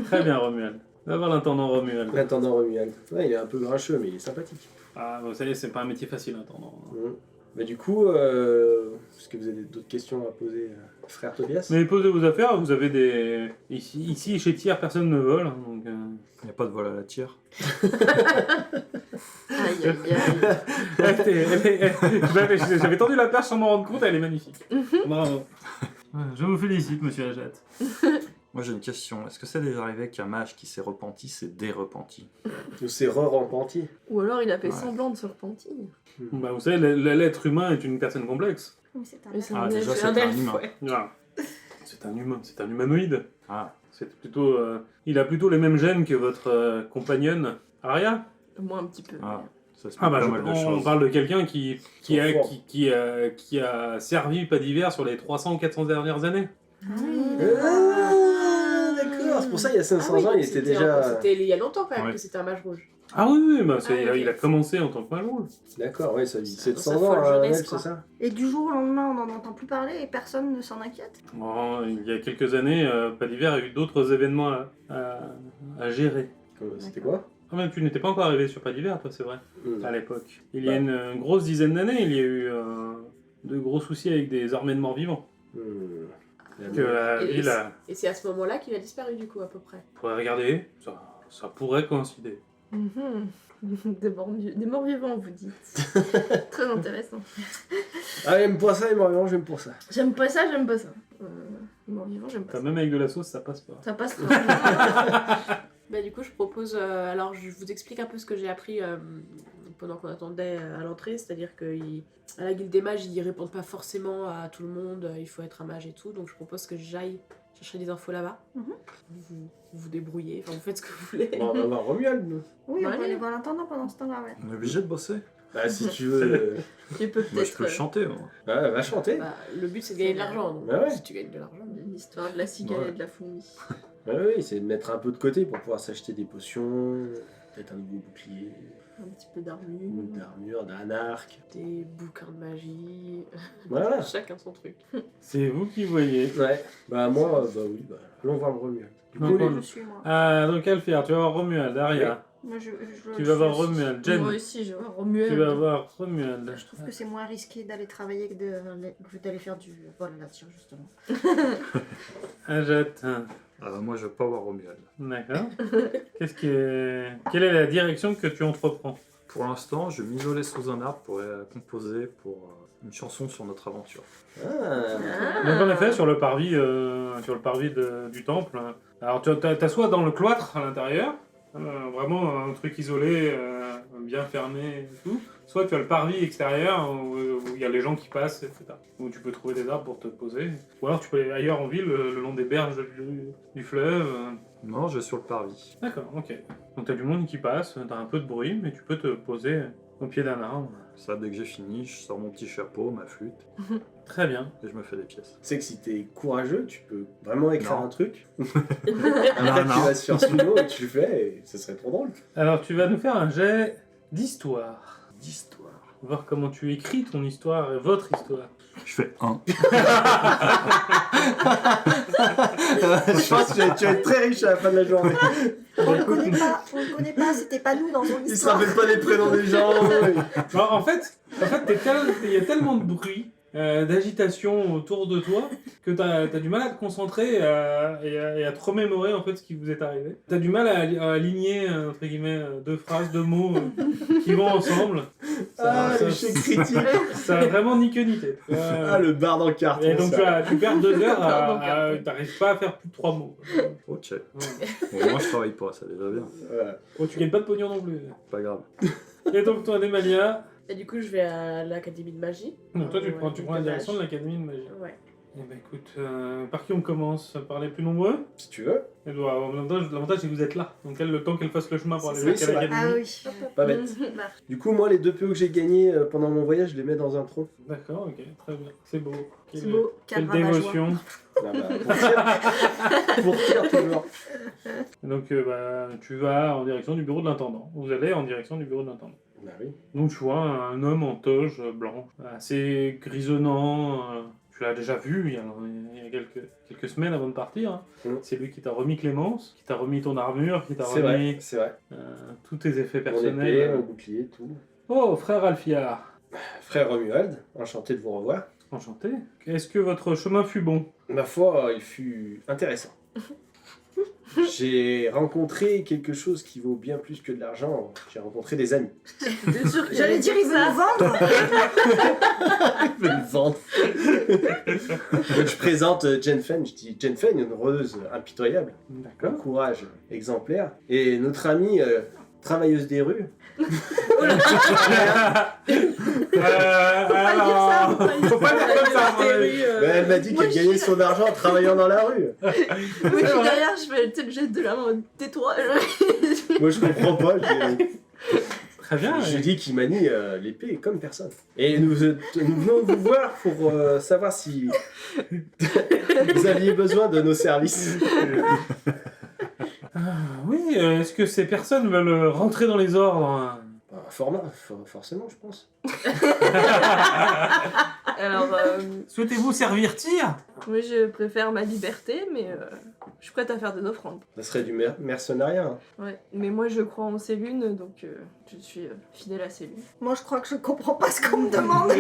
Très bien, Romuald. Va voir l'intendant Romuald. L'intendant Romuald. Ouais, il est un peu grincheux, mais il est sympathique. Ah, vous savez, c'est pas un métier facile, l'intendant. Bah du coup, est-ce que vous avez d'autres questions à poser, frère Tobias? Mais posez vos affaires, vous avez des... Ici, chez Thiers, personne ne vole, hein, donc... Il n'y a pas de vol à la tire. Aïe, aïe, aïe. J'avais tendu la perche sans m'en rendre compte, elle est magnifique. Bravo. Ouais, je vous félicite, monsieur Ajat. Moi j'ai une question. Est-ce que c'est déjà arrivé qu'un mage qui s'est repenti s'est dérepenti? Ou c'est re-repenti? Ou alors il a fait Ouais. semblant de se repentir. Bah, vous savez, l'être humain est une personne complexe. Oui, c'est un Mais c'est Ah, un déjà, elfe. c'est un un elfe, humain. ouais. Ah. C'est un humain, c'est un humanoïde. Ah, C'est plutôt... il a plutôt les mêmes gènes que votre compagnonne, Aria. Moi un petit peu. ah, ça se Ah bah, pas mal de on choses. parle de quelqu'un qui Ils sont a servi pas d'hiver sur les 300 ou 400 dernières années. Ah, d'accord. C'est pour ça, il y a 500 Ah oui, ans, il donc était c'était déjà... C'était il y a longtemps quand même Ouais. que c'était un mage rouge. Ah oui, bah, Ah, ok. il a commencé en tant que mage rouge. D'accord, ouais, ça vit C'est 700 dans sa ans, folle un jeunesse, elfe, quoi. c'est ça? Et du jour au lendemain, on n'en entend plus parler et personne ne s'en inquiète. Bon, il y a quelques années, pas d'hiver a eu d'autres événements à gérer. C'était quoi? Ah mais tu n'étais pas encore arrivé sur pas d'hiver, toi, c'est vrai, à l'époque. Il y a Ouais. une grosse dizaine d'années, il y a eu de gros soucis avec des armées de morts vivants. Que la Et- ville Et c'est à ce moment-là qu'il a disparu du coup à peu près. pourrait regarder, ça pourrait coïncider. Mhm. Des morts vivants, vous dites. Très intéressant. Ah, j'aime pas ça, Marion, j'aime pour ça. J'aime pas ça, j'aime pas ça. Morts vivants, j'aime pas Enfin, ça. même avec de la sauce, ça passe pas. Ça passe pas. Bah du coup je propose, alors je vous explique un peu ce que j'ai appris pendant qu'on attendait à l'entrée, c'est-à-dire qu'à la guilde des mages ils répondent pas forcément à tout le monde, il faut être un mage et tout, donc je propose que j'aille chercher des infos là-bas. Mhm. Vous débrouillez, enfin vous faites ce que vous voulez. Bon, on va voir Romuald, nous. Oui, on Ouais. va aller voir l'intendant pendant ce temps-là, ouais. On est obligé de bosser. Bah, si tu veux... Tu peux Moi je peut-être. peux chanter. Moi. Ouais, va chanter. Bah, le but c'est de gagner de l'argent, donc Bah ouais. si tu gagnes de l'argent. L'histoire de la cigale Ouais. et de la fourmi. Ouais, oui, c'est de mettre un peu de côté pour pouvoir s'acheter des potions, peut-être un nouveau bouclier, Un petit peu d'armure. une armure, d'un arc. Des bouquins de magie, Voilà. chacun son truc. C'est vous qui voyez. Ouais. Bah, moi, bah oui, bah, allons voir le Romuald. Du Non, coup, pas les- Je suis moi. Donc Alfir, tu vas voir Romuald, Aria. Moi, Tu vas voir Romuald, Jen. Moi aussi, je vais voir Romuald. Tu vas voir Romuald. Je trouve que c'est moins risqué d'aller travailler que d'aller faire du vol à la tire, justement. Ajat. Moi je veux pas voir Romuald. D'accord. Quelle est la direction que tu entreprends? Pour l'instant, je vais m'isoler sous un arbre pour composer pour une chanson sur notre aventure. Ah. Donc en effet, sur le parvis, du temple. Alors tu as soit dans le cloître à l'intérieur, vraiment un truc isolé, bien fermé et tout. Soit tu as le parvis extérieur où il y a les gens qui passent, etc. Où tu peux trouver des arbres pour te poser. Ou alors tu peux aller ailleurs en ville, le long des berges du fleuve. Non, je vais sur le parvis. D'accord, ok. Donc t'as du monde qui passe, t'as un peu de bruit, mais tu peux te poser au pied d'un arbre. Ça, dès que j'ai fini, je sors mon petit chapeau, ma flûte, Très bien. et je me fais des pièces. Tu sais que si t'es courageux, tu peux vraiment écrire Non. un truc. Non, Après, tu non. vas sur Suno et tu le fais, et ce serait trop drôle. Alors tu vas nous faire un jet d'histoire. D'histoire. voir comment tu écris ton histoire, votre histoire. Je fais 1. Je pense que tu vas être très riche à la fin de la journée. On le connaît pas, c'était pas nous dans son Il se histoire. rappelle pas des prénoms des gens. Alors, en fait, il y a tellement de bruit, d'agitation autour de toi, que t'as du mal à te concentrer et à te remémorer en fait ce qui vous est arrivé. T'as du mal à aligner, entre guillemets, deux phrases, deux mots qui vont ensemble. L'échec critique. Ça a vraiment ni queue ni tête. Ah, le bar dans le carton. Et donc ça. tu perds 2 heures, t'arrives pas à faire plus de 3 mots. Ok. Ouais. Bon, moi je travaille pas, ça déjà bien. Voilà. Oh, tu gagnes pas de pognon non plus. Pas grave. Et donc toi, Démalia, Et du coup, je vais à l'académie de magie. non, toi tu Ouais, prends la direction de l'académie de magie. Ouais. Eh ben écoute, par qui on commence? Par les plus nombreux? Si tu veux, L'avantage c'est que vous êtes là, donc le temps qu'elle fasse le chemin pour aller Oui, jusqu'à c'est vrai. l'académie. Ah oui. pas bête. Du coup, moi, les 2 PO que j'ai gagnés pendant mon voyage, je les mets dans un tronc. D'accord, ok, très bien. C'est beau. C'est beau. Quelle Cadre rabat-joie. dévotion. Ah bah, pour dire toujours. Donc tu vas en direction du bureau de l'intendant. Vous allez en direction du bureau de l'intendant. Bah oui. Donc tu vois un homme en toge blanche, assez grisonnant. Tu l'as déjà vu il y a quelques semaines avant de partir. Hein. Mm. C'est lui qui t'a remis Clémence, qui t'a remis ton armure, qui t'a C'est remis vrai, c'est vrai. tous tes effets Mon personnels. épée, mon bouclier, tout. Oh, frère Alfiard, Frère Romuald, enchanté de vous revoir. enchanté. Est-ce que votre chemin fut bon? Ma foi, il fut intéressant. J'ai rencontré quelque chose qui vaut bien plus que de l'argent. J'ai rencontré des amis. Bien sûr que J'allais dire, il veut nous vendre. Je vais le vendre. Donc je présente Jen Fen. Je dis Jen Fen, une rôdeuse impitoyable, un D'accord. courage exemplaire. Et notre amie, travailleuse des rues. Alors, faut pas dire comme ça. Ben, elle m'a dit Moi, qu'elle je gagnait suis- son argent en travaillant dans la rue. Oui, je suis derrière, je fais le geste de la main, tais-toi. Moi je comprends pas. Très bien. Je dis qu'il manie l'épée comme personne. Et nous venons vous voir pour savoir si vous aviez besoin de nos services. Oui, est-ce que ces personnes veulent rentrer dans les ordres? Hein? Forcément, je pense. Alors, Souhaitez-vous servir tir? moi je préfère ma liberté, mais je suis prête à faire des offrandes. Ça serait du mercenariat. Hein. Ouais, mais moi je crois en Célune, donc je suis fidèle à Célune. Moi, je crois que je comprends pas ce qu'on me demande.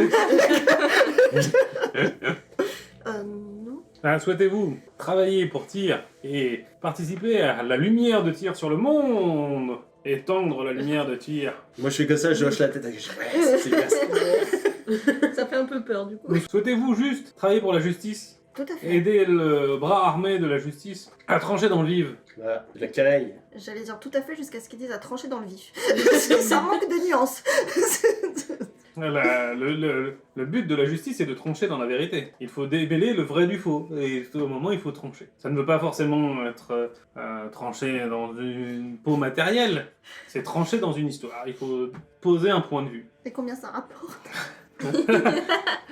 Non. Souhaitez-vous travailler pour tir et participer à la lumière de tir sur le monde? Étendre la lumière de tir. Moi, je fais comme ça, je hoche la tête. Je dis, ouais, c'est bien ça. Ça fait un peu peur du coup. Souhaitez-vous juste travailler pour la justice? Tout à fait. Aider le bras armé de la justice à trancher dans le vif? Voilà, de la canaille. J'allais dire tout à fait jusqu'à ce qu'ils disent à trancher dans le vif. Ça manque de nuances. Le but de la justice est de trancher dans la vérité. Il faut démêler le vrai du faux. Et au moment, il faut trancher. Ça ne veut pas forcément être tranché dans une peau matérielle. C'est trancher dans une histoire. Il faut poser un point de vue. Et combien ça rapporte?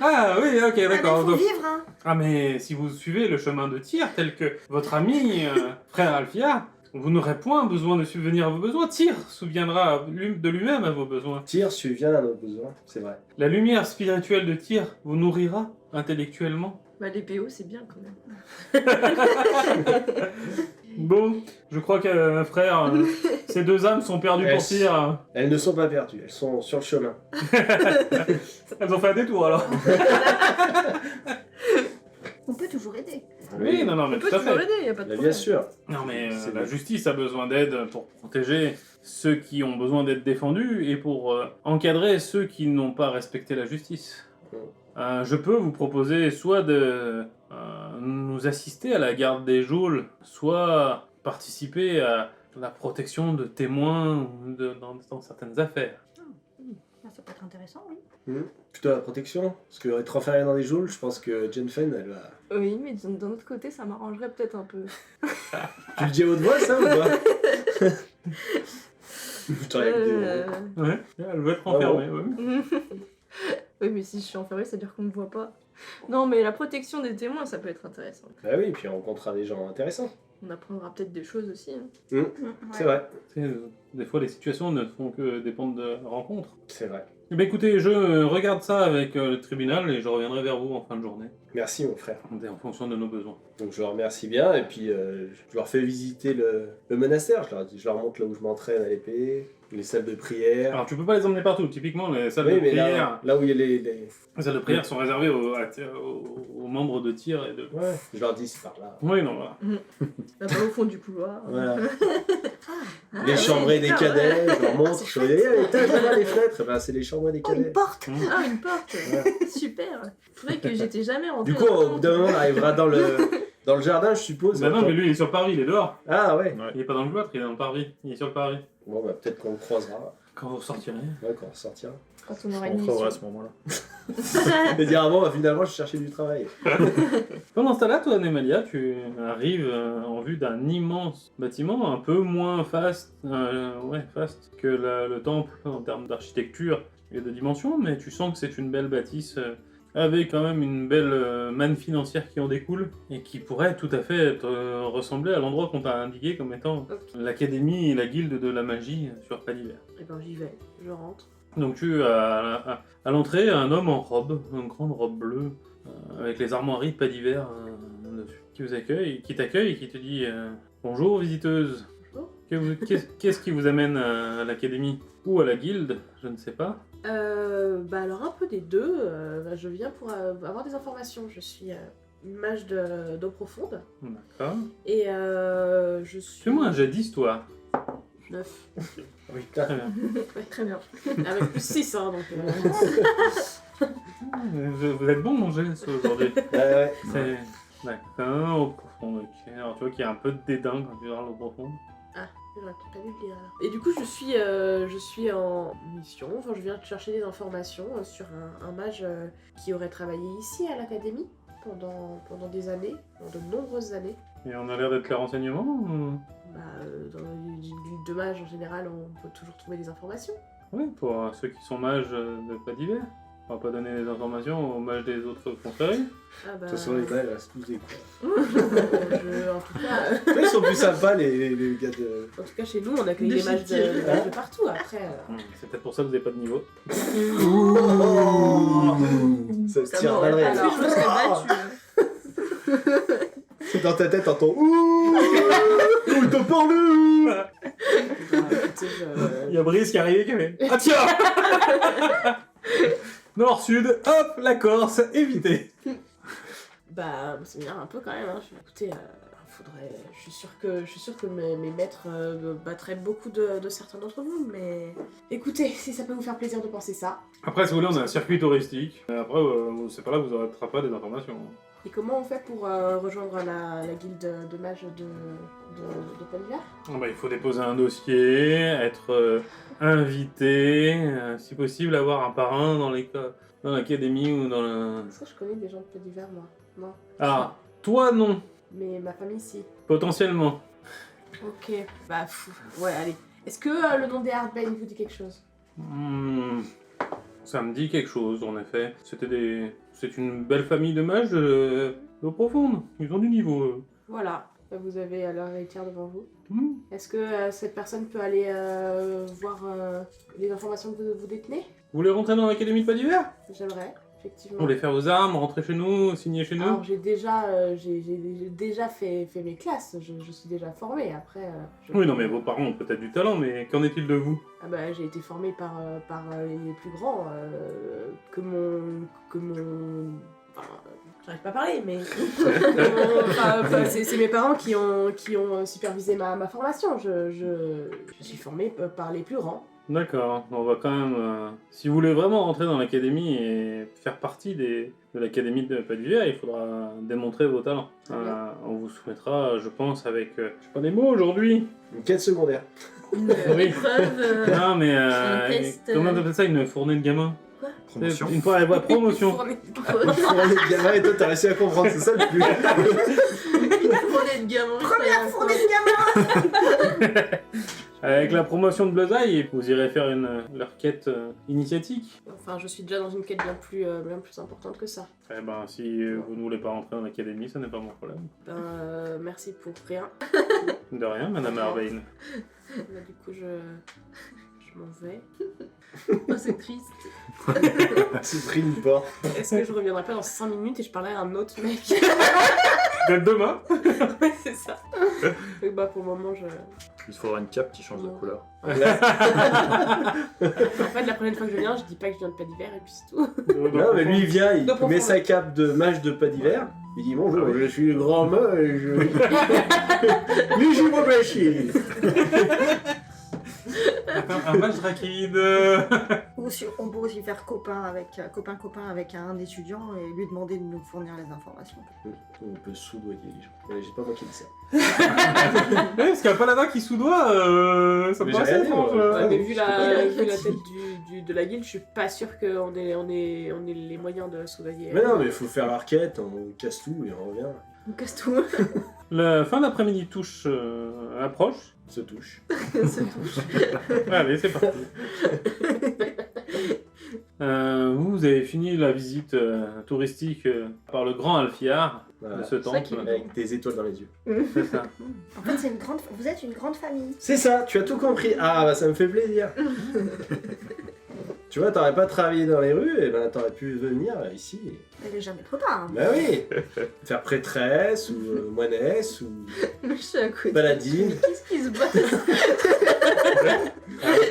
Ah oui, ok, d'accord. Il faut Donc- vivre, hein. Ah mais si vous suivez le chemin de tir tel que votre ami frère Alfia, vous n'aurez point besoin de subvenir à vos besoins. Tir souviendra de lui-même à vos besoins. Tir subvient à nos besoins, c'est vrai. La lumière spirituelle de tir vous nourrira intellectuellement. Bah les PO c'est bien quand même. Bon, je crois que frère, ces deux âmes sont perdues pour Elles- tir. Elles ne sont pas perdues, elles sont sur le chemin. Elles ont fait un détour alors. On peut toujours aider. Oui, non, mais On peut tout à toujours fait. aider, y a pas de Bah, problème. bien sûr. Non mais C'est la bien. justice a besoin d'aide pour protéger ceux qui ont besoin d'être défendus et pour encadrer ceux qui n'ont pas respecté la justice. Je peux vous proposer soit de nous assister à la garde des geôles, soit participer à la protection de témoins ou dans certaines affaires. Ah, ça peut être intéressant, oui. Plutôt la protection, parce que être enfermé dans des geôles, je pense que Jen Fen, elle va... Oui, mais d'un autre côté ça m'arrangerait peut-être un peu. Tu le dis à haute voix, ça, ou pas? Je t'aurais avec des- Ouais, elle veut être Ah enfermée. ouais. Oui, mais si je suis enfermée, c'est-à-dire qu'on me voit pas. Non, mais la protection des témoins, ça peut être intéressant. Ah oui, puis on rencontrera des gens intéressants. On apprendra peut-être des choses aussi. Hein. C'est vrai, Tu sais, des fois, les situations ne font que dépendre de rencontres. c'est vrai. Eh ben écoutez, je regarde ça avec le tribunal et je reviendrai vers vous en fin de journée, Merci mon frère. en fonction de nos besoins. Donc je leur remercie bien et puis je leur fais visiter le monastère. Je leur montre là où je m'entraîne à l'épée, les salles de prière. Alors tu peux pas les emmener partout, typiquement les salles Oui, de mais prière. là où il y a les... Les salles de prière sont réservées aux membres de tir et de... Ouais, je leur dis c'est par là. Oui, non, voilà. Là-bas au fond du couloir. Voilà. Ah, Les ouais, chambres des d'accord, cadets, je leur montre. c'est Je dis, à l'étage, là-bas, les fenêtres, ben, c'est les chambres des Oh, une cadets. porte. Ah, une porte. Super. C'est vrai que j'étais jamais rentrée. Du coup, au bout d'un moment, on arrivera dans le jardin, je suppose. Bah non, mais lui il est sur le parvis, il est dehors. Ah ouais. Il est pas dans le cloître, il est dans le parvis. Il est sur le parvis. Bon, bah peut-être qu'on le croisera. Quand vous sortirez. Ouais, quand on ressortira. Quand on aura On une rentrerait mission. à ce moment-là. Et dire, ah bon, bah, finalement, je cherchais du travail. Pendant ce temps-là, toi, Nemalia, tu arrives en vue d'un immense bâtiment, un peu moins faste que le temple en termes d'architecture et de dimension, mais tu sens que c'est une belle bâtisse avec quand même une belle manne financière qui en découle et qui pourrait tout à fait être, ressembler à l'endroit qu'on t'a indiqué comme étant Ok. l'académie et la guilde de la magie sur Pas d'hiver. Et ben j'y vais. Je rentre. Donc tu as à l'entrée un homme en robe, une grande robe bleue, avec les armoiries de Pas d'hiver dessus, qui t'accueille et qui te dit bonjour visiteuse. Bonjour. Qu'est-ce qui vous amène à l'académie ou à la guilde, je ne sais pas. Bah alors un peu des deux. Je viens pour avoir des informations. Je suis une mage d'eau profonde D'accord. et je suis. Fais-moi un jet d'histoire. 9. Oui, Très bien. Ouais, très bien. Avec plus 6, hein, donc. Vous êtes bon manger aujourd'hui. ouais. C'est... D'accord, au profond, ok. Alors tu vois qu'il y a un peu de dédain quand tu parles au profond. J'aurais peut-être pas dû le dire alors. Et du coup, je suis en mission. Enfin, je viens chercher des informations sur un mage qui aurait travaillé ici à l'académie pendant des années, pendant de nombreuses années. Et on a l'air d'être les renseignements ou... Bah, dans les guildes de mages en général, on peut toujours trouver des informations. Oui, pour ceux qui sont mages de Pas d'hiver. On va pas donner des informations aux mages des autres confréries. Ah bah. De toute façon, les gars, ils restent tous des cons. En tout cas, Ils sont plus sympas, les gars de. en tout cas, chez nous, on accueille De des mages chez de, mages de partout. Après, C'est peut-être pour ça que vous n'avez pas de niveau. Ça se Ça tire m'aurait mal pas réel. plu, je me serais battue. C'est dans ta tête, t'entends. Ouh, il t'a parlé. écoutez, Il y a Brice qui est arrivé qui avait... Ah tiens Nord-Sud, hop, la Corse, évité. bah, c'est bien un peu quand même. Hein. Écoutez, je suis sûr que mes maîtres battraient beaucoup de certains d'entre vous, mais écoutez, si ça peut vous faire plaisir de penser ça. Après, si vous voulez, on a un circuit touristique. Après, c'est pas là que vous attraperez des informations. Et comment on fait pour rejoindre la guilde de mages de Pelvier? Ah bah, il faut déposer un dossier, être invité, si possible avoir un parrain dans l'académie ou dans la... Est-ce que je connais des gens de Pelvier, moi? Non. Ah, toi non, Mais ma famille, si. potentiellement. Ok. Bah, ouais, allez. Est-ce que le nom des Hardbane vous dit quelque chose? Ça me dit quelque chose, en effet. C'est une belle famille de mages d'eau profonde. Ils ont du niveau. Voilà. Vous avez leur héritière devant vous. Hmm. Est-ce que cette personne peut aller voir les informations que vous détenez? Vous voulez rentrer dans l'académie de Pas d'hiver? J'aimerais, effectivement. Vous voulez faire vos armes, rentrer chez nous, signer chez nous? Alors j'ai déjà fait mes classes, je suis déjà formée. Après, Oui, non, mais vos parents ont peut-être du talent, mais qu'en est-il de vous? Ah bah, j'ai été formée par les plus grands que mon... Enfin, j'arrive pas à parler, mais c'est mes parents qui ont supervisé ma formation. Je suis formée par les plus grands. D'accord, on va quand même... si vous voulez vraiment rentrer dans l'académie et faire partie de l'académie de Pas d'hiver, il faudra démontrer vos talents. Très bien. On vous soumettra, je pense, avec... je sais pas des mots aujourd'hui. Une quête secondaire. Une Oui. épreuve. Non, mais... un test, comment on appelle ça, une fournée de gamins? Promotion. Une fois, elle voit promotion. Fournée. Les gamins, et toi, t'as réussi à comprendre, c'est ça le plus. Une fournée de gamins. Première fournée de gamin. Avec la promotion de Bleuzaï, vous irez faire leur quête initiatique. Enfin, je suis déjà dans une quête bien plus importante que ça. Eh ben, si vous ne voulez pas rentrer dans l'académie, ça n'est pas mon problème. Ben, merci pour rien. De rien, Madame Harbain. Bah, du coup, je je m'en vais. Oh, c'est triste. C'est pris une porte. Est-ce que je reviendrai pas dans 5 minutes et je parlerai à un autre mec? Peut-être demain. Ouais, c'est ça. Donc bah pour le moment, je... Il faudra une cape qui change de couleur. En fait, la prochaine fois que je viens, je dis pas que je viens de pas d'hiver et puis c'est tout. Non, mais lui, il vient, il Donc, on met prend- sa cape de mage de pas d'hiver. Il dit bonjour, je suis le grand mage. Luigi Bobachi. Un match rapide. On peut aussi faire copain avec un étudiant et lui demander de nous fournir les informations. On peut soudoyer les gens. J'ai pas moi qui dis ça. Ouais, parce qu'il n'y a pas là-bas qui soudoie, ça me Mais paraît j'ai rien dit, étrange. moi. Ouais, mais vu Ouais, la tête de la guilde, je suis pas sûre qu'on ait les moyens de soudoyer. Mais non, mais il faut faire l'arquette, on casse tout et on revient. On casse tout. La fin d'après-midi touche approche. Se touche. Ça touche. Allez, c'est parti. Vous avez fini la visite touristique par le grand Alfiard Voilà. de ce ça temple. qui- Avec des étoiles dans les yeux. C'est ça. En fait, vous êtes une grande famille. C'est ça, tu as tout compris. Ah, bah ça me fait plaisir. Tu vois, t'aurais pas travaillé dans les rues, et ben t'aurais pu venir ici. Elle est jamais trop tard. Bah oui. Faire prêtresse, ou moinesse, ou Je suis à côté. paladine. Qu'est-ce qui se passe?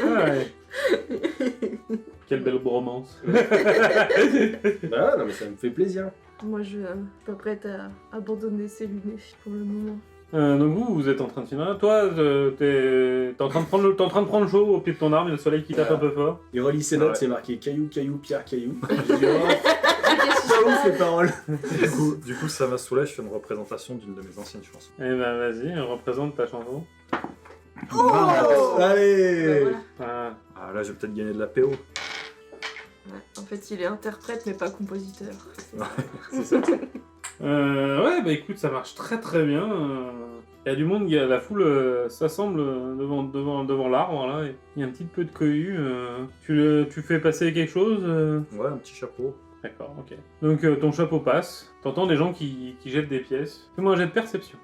Ah ouais. Quelle belle bromance. Bah non, mais ça me fait plaisir. Moi, je suis pas prête à abandonner ces lunettes pour le moment. Donc vous êtes en train de finir. Toi, t'es en train de prendre t'es en train de prendre chaud au pied de ton arbre, il y a le soleil qui tape un peu fort. Il relit ses notes, Ouais. c'est marqué caillou, caillou, pierre, caillou. Je dis, oh, pas ouf les paroles. Du coup, ça m'a soulagé, je fais une représentation d'une de mes anciennes chansons. Eh ben vas-y, représente ta chanson. Oh Allez. Ah. Ah là, je vais peut-être gagner de la PO. Ouais, en fait, il est interprète, mais pas compositeur. C'est ça. Ouais, bah écoute, ça marche très très bien. Il y a du monde, la foule s'assemble devant l'arbre là. Il y a un petit peu de cohue. Tu fais passer quelque chose Ouais, un petit chapeau. D'accord, ok. Donc ton chapeau passe. T'entends des gens qui jettent des pièces. Fais-moi un jet de perception.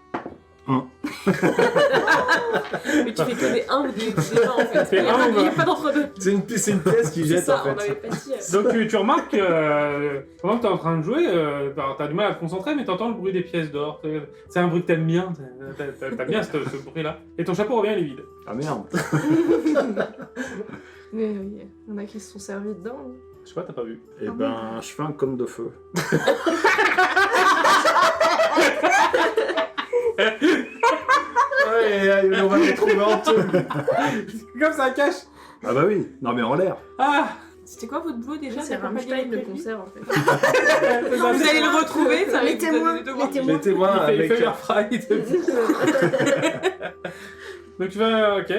Mais tu fais que des 1 ou des 20 en fait. Fais Il y a un pas- ou il y a vingt. pas d'entre-deux. C'est une pièce qui C'est jette ça, en on fait. avait pas dit. Donc tu remarques pendant que t'es en train de jouer, t'as du mal à te concentrer, mais t'entends le bruit des pièces d'or. C'est un bruit que t'aimes bien. T'as bien ce bruit-là. Et ton chapeau revient, il est vide. Ah merde. Mais il y en a qui se sont servis dedans. hein. Je sais pas, t'as pas vu. Et ben, je fais un cône de feu. Ouais, on va le trouver en tout. Comme ça cache. Ah bah oui, non mais en l'air. Ah. C'était quoi votre boulot déjà? C'est d'accompagner Rammstein les le prévenus concert en fait. Vous allez le retrouver, ça va Les vous donner témoins, des devoirs. les témoins. Les témoins Il avec. fait l'air Donc tu vas, ok.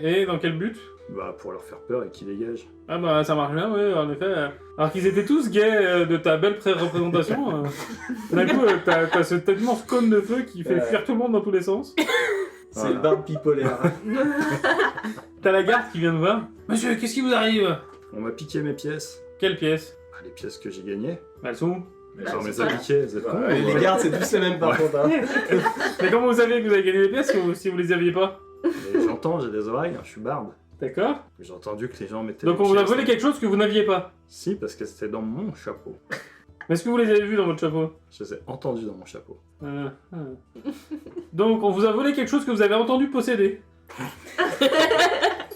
Et dans quel but? Bah pour leur faire peur et qu'ils dégagent. Ah bah ça marche bien, oui, en effet. Alors qu'ils étaient tous gays de ta belle pré-représentation, d'un coup t'as cet immense cône de feu qui fait Ouais. fuir tout le monde dans tous les sens. C'est Voilà. le barbe bipolaire. T'as la garde qui vient de voir. Monsieur, qu'est-ce qui vous arrive? On m'a piqué mes pièces. Quelle pièce? Ah, les pièces que j'ai gagnées. Elles sont où? Mais Bah, j'en c'est les pas ai là. piquées, vous êtes cons. Ouais, les gardes, c'est tous les mêmes par Ouais. contre. Hein. Mais comment vous savez que vous avez gagné les pièces si vous les aviez pas? Et j'entends, j'ai des oreilles, je suis barbe. D'accord. J'ai entendu que les gens mettaient Donc les on vous a pièces. volé quelque chose que vous n'aviez pas. Si, parce que c'était dans mon chapeau. Mais est-ce que vous les avez vus dans votre chapeau? Je les ai entendus dans mon chapeau. Ah. Donc on vous a volé quelque chose que vous avez entendu posséder.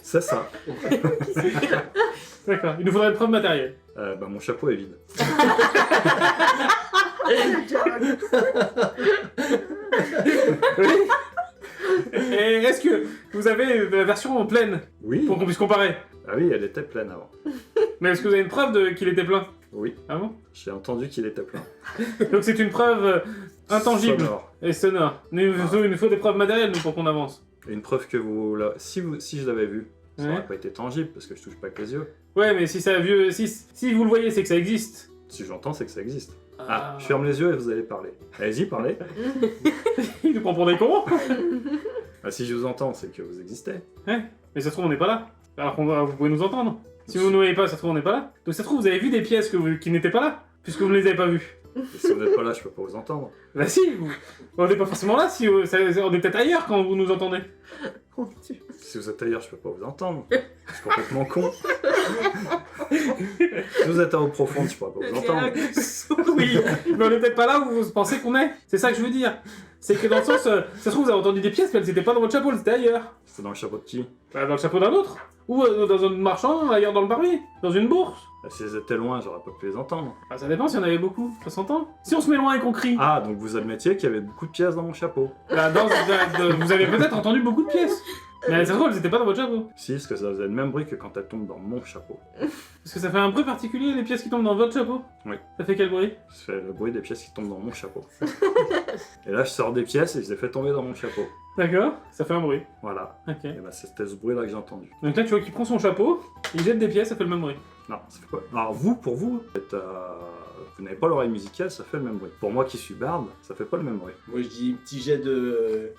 C'est ça. D'accord. Il nous faudrait une preuve matérielle. Bah mon chapeau est vide. Et est-ce que vous avez la version en pleine Oui. pour qu'on puisse comparer? Ah oui, elle était pleine avant. Mais est-ce que vous avez une preuve qu'il était plein? Oui. Ah bon? J'ai entendu qu'il était plein. Donc c'est une preuve intangible Sonore. et sonore. Il nous faut des preuves matérielles nous, pour qu'on avance. Une preuve que vous... Si je l'avais vu, ça Ouais. aurait pas été tangible parce que je touche pas avec les yeux. Ouais, mais si ça vieux, si vous le voyez, c'est que ça existe. Si j'entends, c'est que ça existe. Ah, je ferme les yeux et vous allez parler. Allez-y, parlez. Il nous prend pour des cons. Ah, si je vous entends, c'est que vous existez. Mais ça se trouve on n'est pas là. Alors vous pouvez nous entendre. Si vous ne nous voyez pas, ça se trouve on n'est pas là. Donc ça se trouve vous avez vu des pièces qui n'étaient pas là, puisque vous ne les avez pas vues. Et si vous n'êtes pas là, je peux pas vous entendre. Bah si, on n'est pas forcément là, si on est peut-être ailleurs quand vous nous entendez. Oh, Dieu. Si vous êtes ailleurs, je peux pas vous entendre. Je suis complètement con. Si vous êtes à eau profonde, je pourrais pas vous entendre. Oui, mais on est peut-être pas là où vous pensez qu'on est. C'est ça que je veux dire. C'est que dans le sens, ça se trouve, vous avez entendu des pièces, mais elles étaient pas dans votre chapeau, elles étaient ailleurs. C'était dans le chapeau de qui? Bah, dans le chapeau d'un autre. Ou dans un marchand, ailleurs dans le parvis. Dans une bourse. Si elles étaient loin, j'aurais pas pu les entendre. Ah, ça dépend si on avait beaucoup. Ça s'entend. Si on se met loin et qu'on crie. Ah, donc vous admettiez qu'il y avait beaucoup de pièces dans mon chapeau. Bah, vous avez peut-être entendu beaucoup de pièces. Mais ça se trouve, elles étaient pas dans votre chapeau. Si, parce que ça faisait le même bruit que quand elles tombent dans mon chapeau. Parce que ça fait un bruit particulier, les pièces qui tombent dans votre chapeau. Oui. Ça fait quel bruit? Ça fait le bruit des pièces qui tombent dans mon chapeau. Et là, je sors des pièces et je les fais tomber dans mon chapeau. D'accord, ça fait un bruit. Voilà. Ok. Et bah, c'était ce bruit-là que j'ai entendu. Donc là, tu vois qu'il prend son chapeau, il jette des pièces, ça fait le même bruit. Non, ça fait pas. Alors, pour vous, vous n'avez pas l'oreille musicale, ça fait le même bruit. Pour moi qui suis barde, ça fait pas le même bruit. Moi je dis petit jet de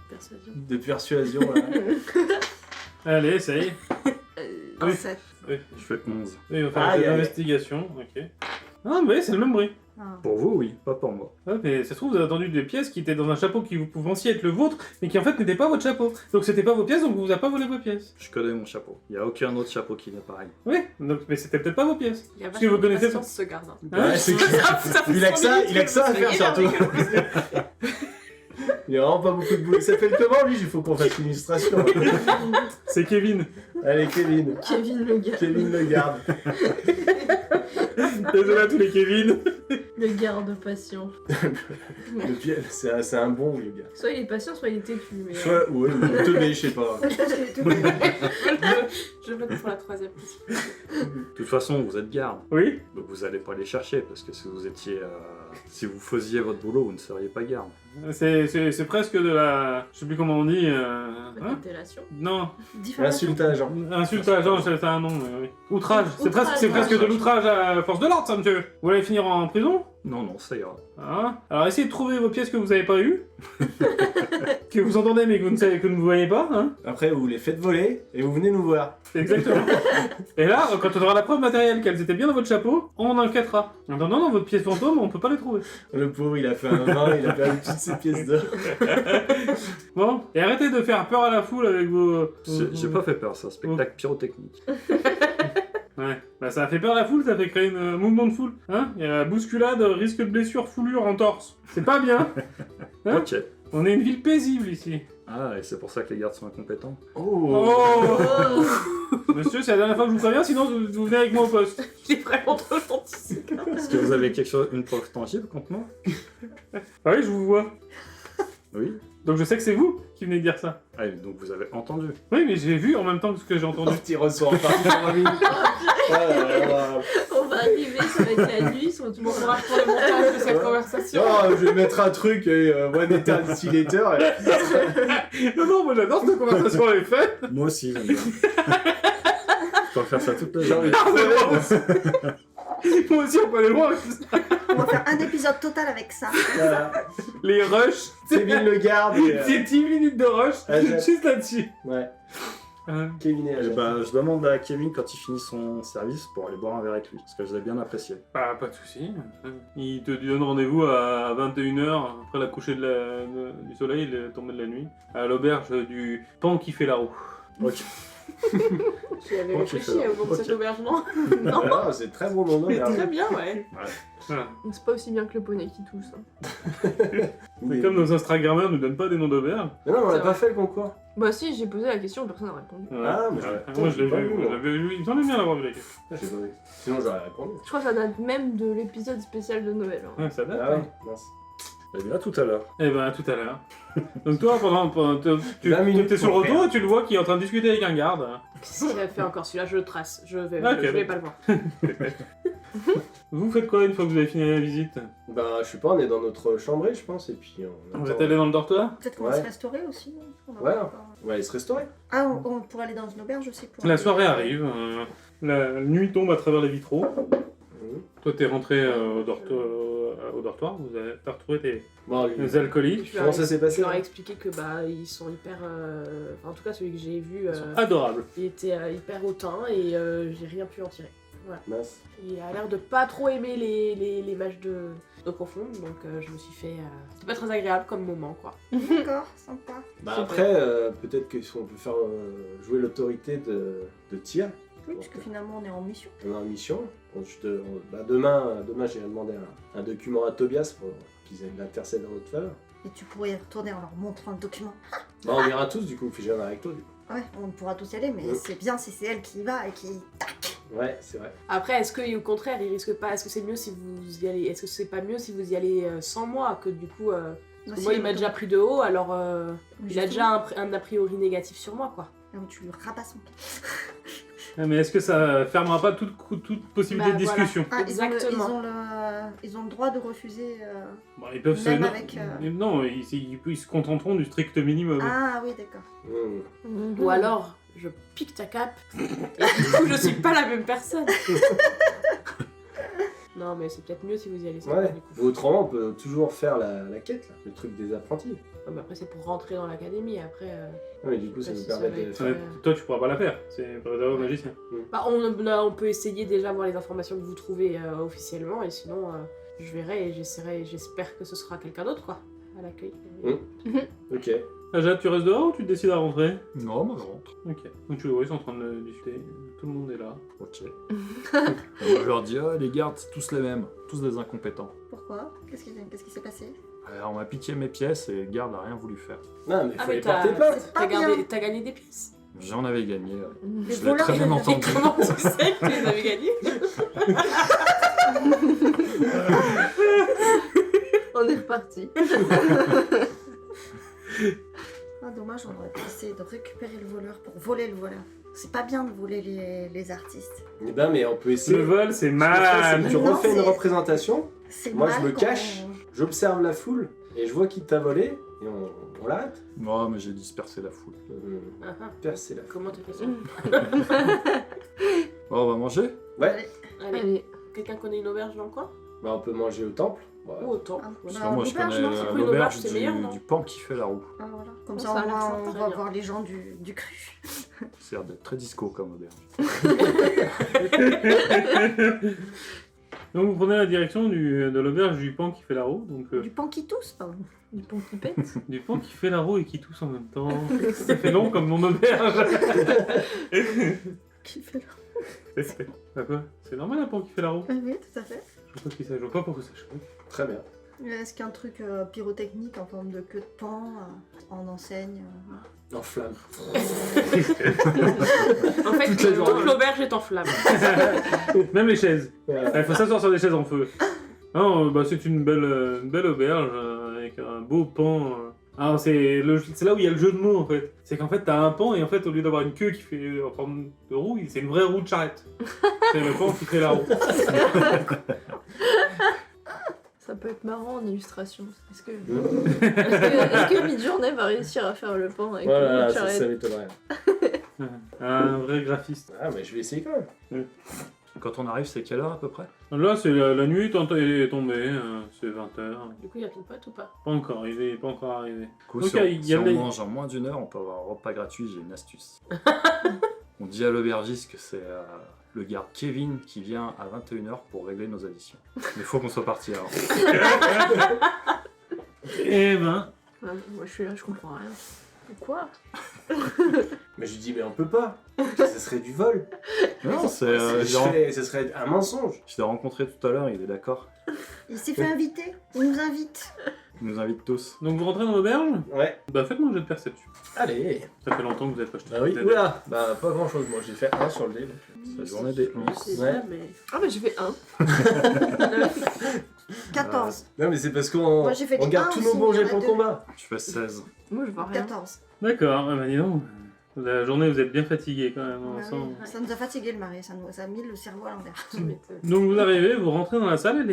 persuasion là. Allez, ça y est. Un Oui. 7. Oui, Je fais 11. on va faire Aïe, des aïe. investigations, ok. Ah, mais c'est le même bruit. Ah. Pour vous, oui, pas pour moi. Ouais, mais ça se trouve, vous avez entendu des pièces qui étaient dans un chapeau qui vous pensiez être le vôtre, mais qui en fait n'étaient pas votre chapeau. Donc c'était pas vos pièces, donc vous a pas volé vos pièces. Je connais mon chapeau. Il n'y a aucun autre chapeau qui n'est pareil. Oui, donc, mais c'était peut-être pas vos pièces. Il y a Parce que vous connaissez patience, ce garde. Hein. Hein Ouais, c'est clair. Il a que ça à faire surtout. Il y a vraiment pas beaucoup de boulot. Il s'appelle comment lui? Il faut qu'on fasse une illustration. C'est Kevin. Allez Kevin. Kevin le gars. Kevin le garde. Désolé à tous les Kevin. Le garde patient. Le pied, c'est un bon le gars. Soit il est patient, soit il est têtu. Mais... Soit ouais, ou teubé, je sais pas. Je vote pour la troisième possibilité. De toute façon, vous êtes garde. Oui. Donc vous allez pas les chercher, parce que si vous étiez... si vous faisiez votre boulot, vous ne seriez pas garde. C'est presque de la... Je sais plus comment on dit... Hein Délation. Non. Diffamation. Insultage. Hein. Insultage, non, c'est un nom, mais oui. Outrage. C'est Outrage, presque de l'outrage à force de l'ordre, ça, monsieur. Vous allez finir en prison? Non, non, ça ira. Hein? Alors essayez de trouver vos pièces que vous avez pas eues. Que vous entendez mais que vous ne savez que vous ne voyez pas, hein? Après vous les faites voler et vous venez nous voir. Exactement. Et là, quand on aura la preuve matérielle qu'elles étaient bien dans votre chapeau, on enquêtera. En disant non, votre pièce fantôme, on peut pas les trouver. Le pauvre il a fait un vin, il a perdu toutes ses pièces d'or. Bon, et arrêtez de faire peur à la foule avec vos... J'ai pas fait peur, c'est un spectacle pyrotechnique. Ouais, bah ça a fait peur à la foule, ça fait créer un mouvement de foule. Hein? Il y a bousculade, risque de blessure, foulure en torse. C'est pas bien. Hein? Ok. On est une ville paisible ici. Ah, et c'est pour ça que les gardes sont incompétents. Oh. Oh Monsieur, c'est la dernière fois que je vous préviens, sinon vous venez avec moi au poste. Il est vraiment trop gentil. Est-ce que vous avez quelque chose, une preuve tangible contre moi? Ah oui, je vous vois. Oui. Donc je sais que c'est vous qui venez de dire ça. Ah, donc vous avez entendu. Oui, mais j'ai vu en même temps que ce que j'ai entendu. Petit ressort par lui. On va arriver, ça va être la nuit, ils sont tout le Bon monde courage pour le montage de cette conversation. Non, je vais mettre un truc, One Eternity Later. Non, moi j'adore cette conversation, elle est faite. Moi aussi, j'aime bien. Je peux faire ça toute la journée. Moi aussi, on peut aller loin avec ça. On va faire un épisode total avec ça. Les rushs, Kevin le garde. c'est 10 minutes de rush, Ah, j'ai- juste là-dessus. Ouais, Euh, Kevin et Eh ben, je demande à Kevin quand il finit son service pour aller boire un verre avec lui, parce que je l'ai bien apprécié. Bah, pas de soucis. Il te donne rendez-vous à 21h, après la coucher du soleil, le tombée de la nuit, à l'auberge du Pan qui fait la roue. Ok. J'y avais Ok, réfléchi ça va. au nom de cet Ok. auberge, non? Ah, c'est très bon nom. Mais merde. très bien, ouais. Voilà. C'est pas aussi bien que le poney qui tousse. Hein. C'est comme nos Instagrammeurs nous donnent pas des noms d'auberge. Mais non, on C'est a pas vrai. fait le concours. Bah si, j'ai posé la question, personne n'a répondu. Ouais. Ah, mais Ouais. putain, Moi je l'ai j'ai pas vu, vu, moi, moi. j'avais vu, il semblait bien l'avoir vu la question. Ah, j'ai pas vu. Sinon j'aurais répondu. Je crois que ça date même de l'épisode spécial de Noël. Hein. Ouais, ça date. Ah ouais, hein. mince. Eh bien, à tout à l'heure. Eh ben, à tout à l'heure. Donc toi, tu 20 minutes es sur le pour retour faire. et tu le vois qui est en train de discuter avec un garde. Qu'est-ce qu'il a fait encore celui-là? Je le trace. Je vais Ok. pas le voir. Vous faites quoi une fois que vous avez fini la visite? Bah, je sais pas, on est dans notre chambrée, je pense, et puis on Vous attend. êtes allé dans le dortoir? Peut-être qu'on va Ouais. se restaurer aussi. Non on va Ouais. pas- On va aller se restaurer. Ah, on pourrait aller dans une auberge aussi. Pour La soirée arrive, la nuit tombe à travers les vitraux. Toi, t'es rentré au dortoir, vous avez retrouvé Bon, des alcooliques. comment ça s'est Je passé leur ai là expliqué que bah ils sont hyper. Enfin, en tout cas, celui que j'ai vu, Adorables. il était hyper hautain et j'ai rien pu en tirer. Voilà. Mince. Il a l'air de pas trop aimer les matchs de. d'eau profonde, donc je me suis fait... C'était pas très agréable comme moment, quoi. D'accord, sympa. Bah Super. après, peut-être qu'on peut faire jouer l'autorité de tir. Oui, puisque finalement on est en mission. On est en mission. Donc, demain, j'irai demander un document à Tobias pour qu'ils l'intercèdent en notre faveur. Et tu pourrais y retourner en leur montrant le document. Bah, on ira tous, du coup, puis je viendrai avec toi, du coup. Ouais, on pourra tous y aller, mais Ouais. c'est bien si c'est elle qui y va et qui... Ouais, c'est vrai. Après, est-ce que, au contraire, il risque pas... Est-ce que c'est mieux si vous y allez... Est-ce que c'est pas mieux si vous y allez sans moi, que du coup... Parce que moi, il m'a déjà pris de haut, alors il a déjà un a priori négatif sur moi, quoi. Là où tu lui rabats son pied. Ah, mais est-ce que ça fermera pas toute possibilité Bah, de voilà. discussion? Ah, Exactement. ils ont le droit de refuser... Bon, ils peuvent Même non, avec, non, ils se contenteront du strict minimum. Ah oui, d'accord. Ou alors, je pique ta cape, et du coup, je suis pas la même personne. Non, mais c'est peut-être mieux si vous y allez sans moi, Ouais. du coup. Ou autrement, on peut toujours faire la quête, là, le truc des apprentis. Ouais, mais après, c'est pour rentrer dans l'académie, après... Ouais, mais du coup, ça Bah, nous si ça permet va de être- faire. Ouais, toi, tu pourras pas la faire. C'est pas réservé aux magiciens. Bah, on peut essayer déjà voir les informations que vous trouvez officiellement, et sinon, je verrai et j'espère que ce sera quelqu'un d'autre, quoi, à l'accueil. Ok. Jade, tu restes dehors ou tu décides à rentrer? Non, moi je rentre. Ok. Donc tu vois, ils sont en train de discuter. Tout le monde est là. Ok. Et moi je leur dis, ah, les gardes, c'est tous les mêmes, tous des incompétents. Pourquoi? Qu'est-ce qui s'est passé? Alors, on m'a piqué mes pièces et le garde n'a rien voulu faire. Non, mais il Ah, fallait mais t'as- porter plainte. C'est pas bien. T'as gagné des pièces. J'en avais gagné. Les Je l'ai voleurs très bien de- entendu. Et comment tu sais que tu les avais gagnés? On est reparti. Ah, dommage, on aurait pu essayer de récupérer le voleur pour voler le voleur. C'est pas bien de voler les artistes. Eh ben, mais on peut essayer. Le vol, c'est Ce que je fais, c'est mal. que tu Non, refais une c'est- représentation, C'est Moi, je mal me quand cache. j'observe la foule, et je vois qui t'a volé, et on l'arrête. Non, mais j'ai dispersé la foule. Ah, ah. Percer la foule. Comment t'as fait ça? Oh, on va manger? Ouais, Allez, Allez. quelqu'un connaît une auberge dans le coin? bah, on peut manger au temple. Ouais. Ou au temple? Ah, ouais. Parce Bah, que moi je l'auberge, connais non, c'est quoi, une l'auberge auberge, c'est meilleur, non du pan qui fait la roue. Ah, voilà. Comme Oh, ça, ça a on l'air va, très, on très va bien. voir les gens du cru. Ça a l'air d'être très disco comme auberge. Donc vous prenez la direction de l'auberge du pan qui fait la roue. Donc, Du pan qui tousse, pardon. Du pont qui pète. du pan qui fait la roue et qui tousse en même temps. Ça fait long comme nom d'auberge. Qui fait Bah quoi? C'est normal un pan qui fait la roue. Oui, tout à fait. Je vois pas qui ça, je vois pas pourquoi ça choque. Très bien. Est-ce qu'il y a un truc pyrotechnique en forme de queue de pan en enseigne En flamme. En fait, Toute la journée. toute l'auberge est en flamme. Même les chaises. Ouais. Il faut s'asseoir sur des chaises en feu. Non, bah c'est une belle auberge avec un beau pan. Alors c'est là où il y a le jeu de mots en fait. C'est qu'en fait t'as un pan et en fait au lieu d'avoir une queue qui fait en forme de roue, c'est une vraie roue de charrette. C'est le pan qui fait la roue. Ça peut être marrant en illustration. Est-ce que Midjourney va réussir à faire le pan avec Voilà, une ça charrette? m'étonnerait. Un vrai graphiste. Ah, mais je vais essayer quand même. Quand on arrive, c'est quelle heure à peu près? Là c'est la nuit est tombée, c'est 20h. Du coup, il y a ton pote ou pas? Pas encore, il est pas encore arrivé. Du coup, Donc, si, il y a on les- mange en moins d'une heure, on peut avoir un repas gratuit, j'ai une astuce. On dit à l'aubergiste que c'est le garde Kevin qui vient à 21h pour régler nos additions. Mais il faut qu'on soit parti avant. Eh ben, Ah, moi je suis là, je comprends rien. Quoi? Mais je lui dis, mais on peut pas. Ça serait du vol. Non, c'est... Ce serait un mensonge. Je t'ai rencontré tout à l'heure, il est d'accord. Il s'est fait inviter. Il nous invite. Il nous invite tous. donc vous rentrez dans l'auberge? Ouais. Bah faites-moi un jet de perception. Allez. Ça fait longtemps que vous êtes pas jeté. Bah oui. Oula. Bah pas grand chose. Moi j'ai fait 1 sur le dé. C'est la journée des Je sais 11. Ouais. pas, mais... Ah bah j'ai fait 1. 14. Non mais c'est parce qu'on Moi, j'ai fait on des garde 1 tous aussi, nos bons mais il y jets en a pour le 2. combat. Je fais 16. Moi je vois rien. 14. D'accord, bah dis donc. La journée vous êtes bien fatigué quand même. on Bah sent. oui, ça nous a fatigué le mari, ça nous a mis le cerveau à l'envers. Tu m'étonnes. Donc vous arrivez, vous rentrez dans la salle,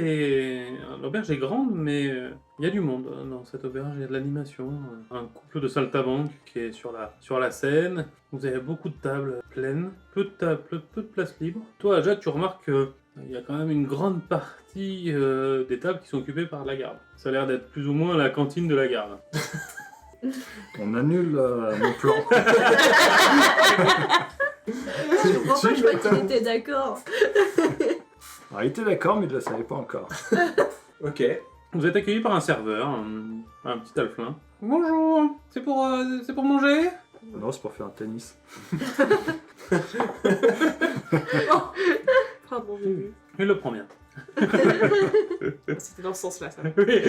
l'auberge est grande, mais il y a du monde dans cette auberge, il y a de l'animation. Un couple de saltimbanques qui est sur la scène. Vous avez beaucoup de tables pleines, peu de place libre. Toi, Jade, tu remarques qu'il y a quand même une grande partie des tables qui sont occupées par la garde. Ça a l'air d'être plus ou moins la cantine de la garde. On annule mon plan. Je comprends pas, je crois qu'il était d'accord. Alors, il était d'accord, mais il ne le savait pas encore. Ok. Vous êtes accueilli par un serveur, un petit alflin. Bonjour, c'est pour manger? Non, c'est pour faire un tennis. Pardon, j'ai vu. Il le prend bien. C'était dans ce sens-là, ça. Oui.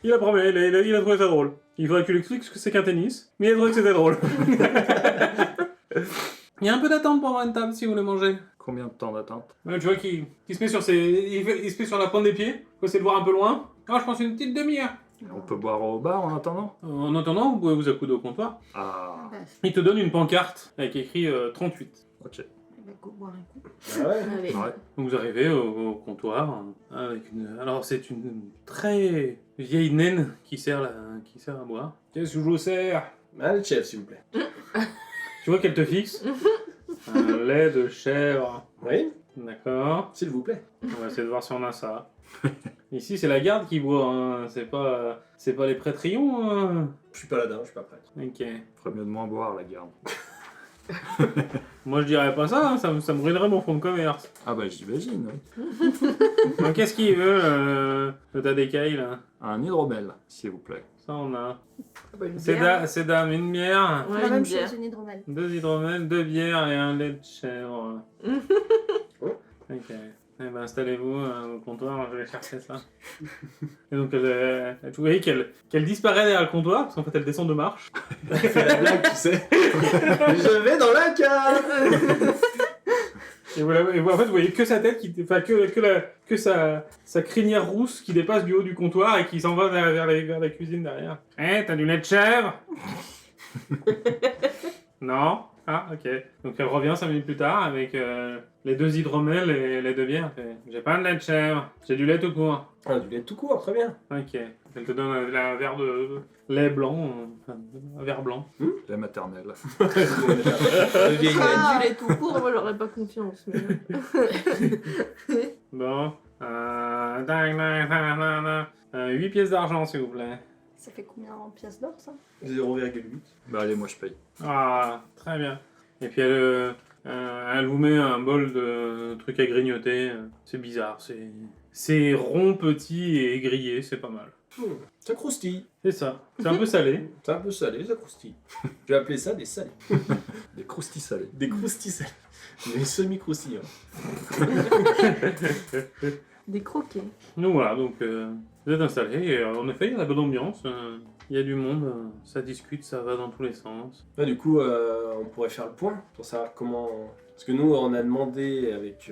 Il a promis, il a trouvé ça drôle. Il faudrait que tu lui expliques ce que c'est qu'un tennis, mais il a trouvé que c'était drôle. Il y a un peu d'attente pour avoir une table si vous voulez manger. Combien de temps d'attente? Tu vois qu'il se met sur il se met sur la pointe des pieds, faut essayer de voir un peu loin. Ah, je pense une petite demi-heure. On peut boire au bar en attendant? En attendant, vous pouvez vous accouder au comptoir. Ah, Bah, Il te donne une pancarte avec écrit 38. ok. on va go boire un coup. Ah ouais. Allez. Ouais. Donc vous arrivez au comptoir avec alors c'est une très vieille naine qui sert à boire. Qu'est-ce que je vous sers? Ah, le chef, s'il vous plaît. Tu vois qu'elle te fixe. Un lait de chèvre. Oui, D'accord. s'il vous plaît. On va essayer de voir si on a ça. Ici c'est la garde qui boit, hein. C'est pas les prêtrions. Hein. Je suis pas là-dedans, je suis pas prêtre. Ok. Ferait mieux de moins boire, la garde. Moi je dirais pas ça, hein. Ça me ruinerait mon fonds de commerce. Ah bah j'imagine, oui. Donc qu'est-ce qu'il veut le tas d'écailles là? Un hydromel, s'il vous plaît. Ça on a. Ah bah, une bière. C'est dame, une bière. Ouais, la une même bière. chose, une hydromel. 2 hydromels, 2 bières et un lait de chèvre. Ok. Eh ben installez-vous au comptoir, je vais chercher ça. Et donc vous voyez qu'elle disparaît derrière le comptoir, parce qu'en fait elle descend de marche. Elle fait la blague, tu sais. Je vais dans la cave. Et en fait vous voyez que sa tête, enfin que sa crinière rousse qui dépasse du haut du comptoir et qui s'en va vers la cuisine derrière. Eh, t'as du lait de chèvre? Non? Ah, ok. Donc elle revient 5 minutes plus tard avec les 2 hydromels et les 2 bières. Elle fait, j'ai pas de lait de chèvre, j'ai du lait tout court. Ah, du lait tout court, très bien. Ok. Elle te donne un verre de lait blanc, un verre blanc. Lait maternel. Le vieil naine. Ah. Du lait tout court, moi j'aurais pas confiance. Mais... Bon. 8 pièces d'argent, s'il vous plaît. Ça fait combien en pièces d'or, ça? 0,8. Bah allez, moi je paye. Ah, très bien. Et puis elle vous met un bol de trucs à grignoter. C'est bizarre, c'est rond, petit et grillé, c'est pas mal. Ça croustille. C'est ça. C'est un peu salé. C'est un peu salé, ça croustille. Je vais appeler ça des salés. Des croustilles salées. Des croustilles salés. Des semi-croustillants. Des croquets. Donc voilà, donc vous êtes installés et en effet il y a la bonne ambiance, il y a du monde, ça discute, ça va dans tous les sens. Là, du coup, on pourrait faire le point pour savoir comment... Parce que nous, on a demandé avec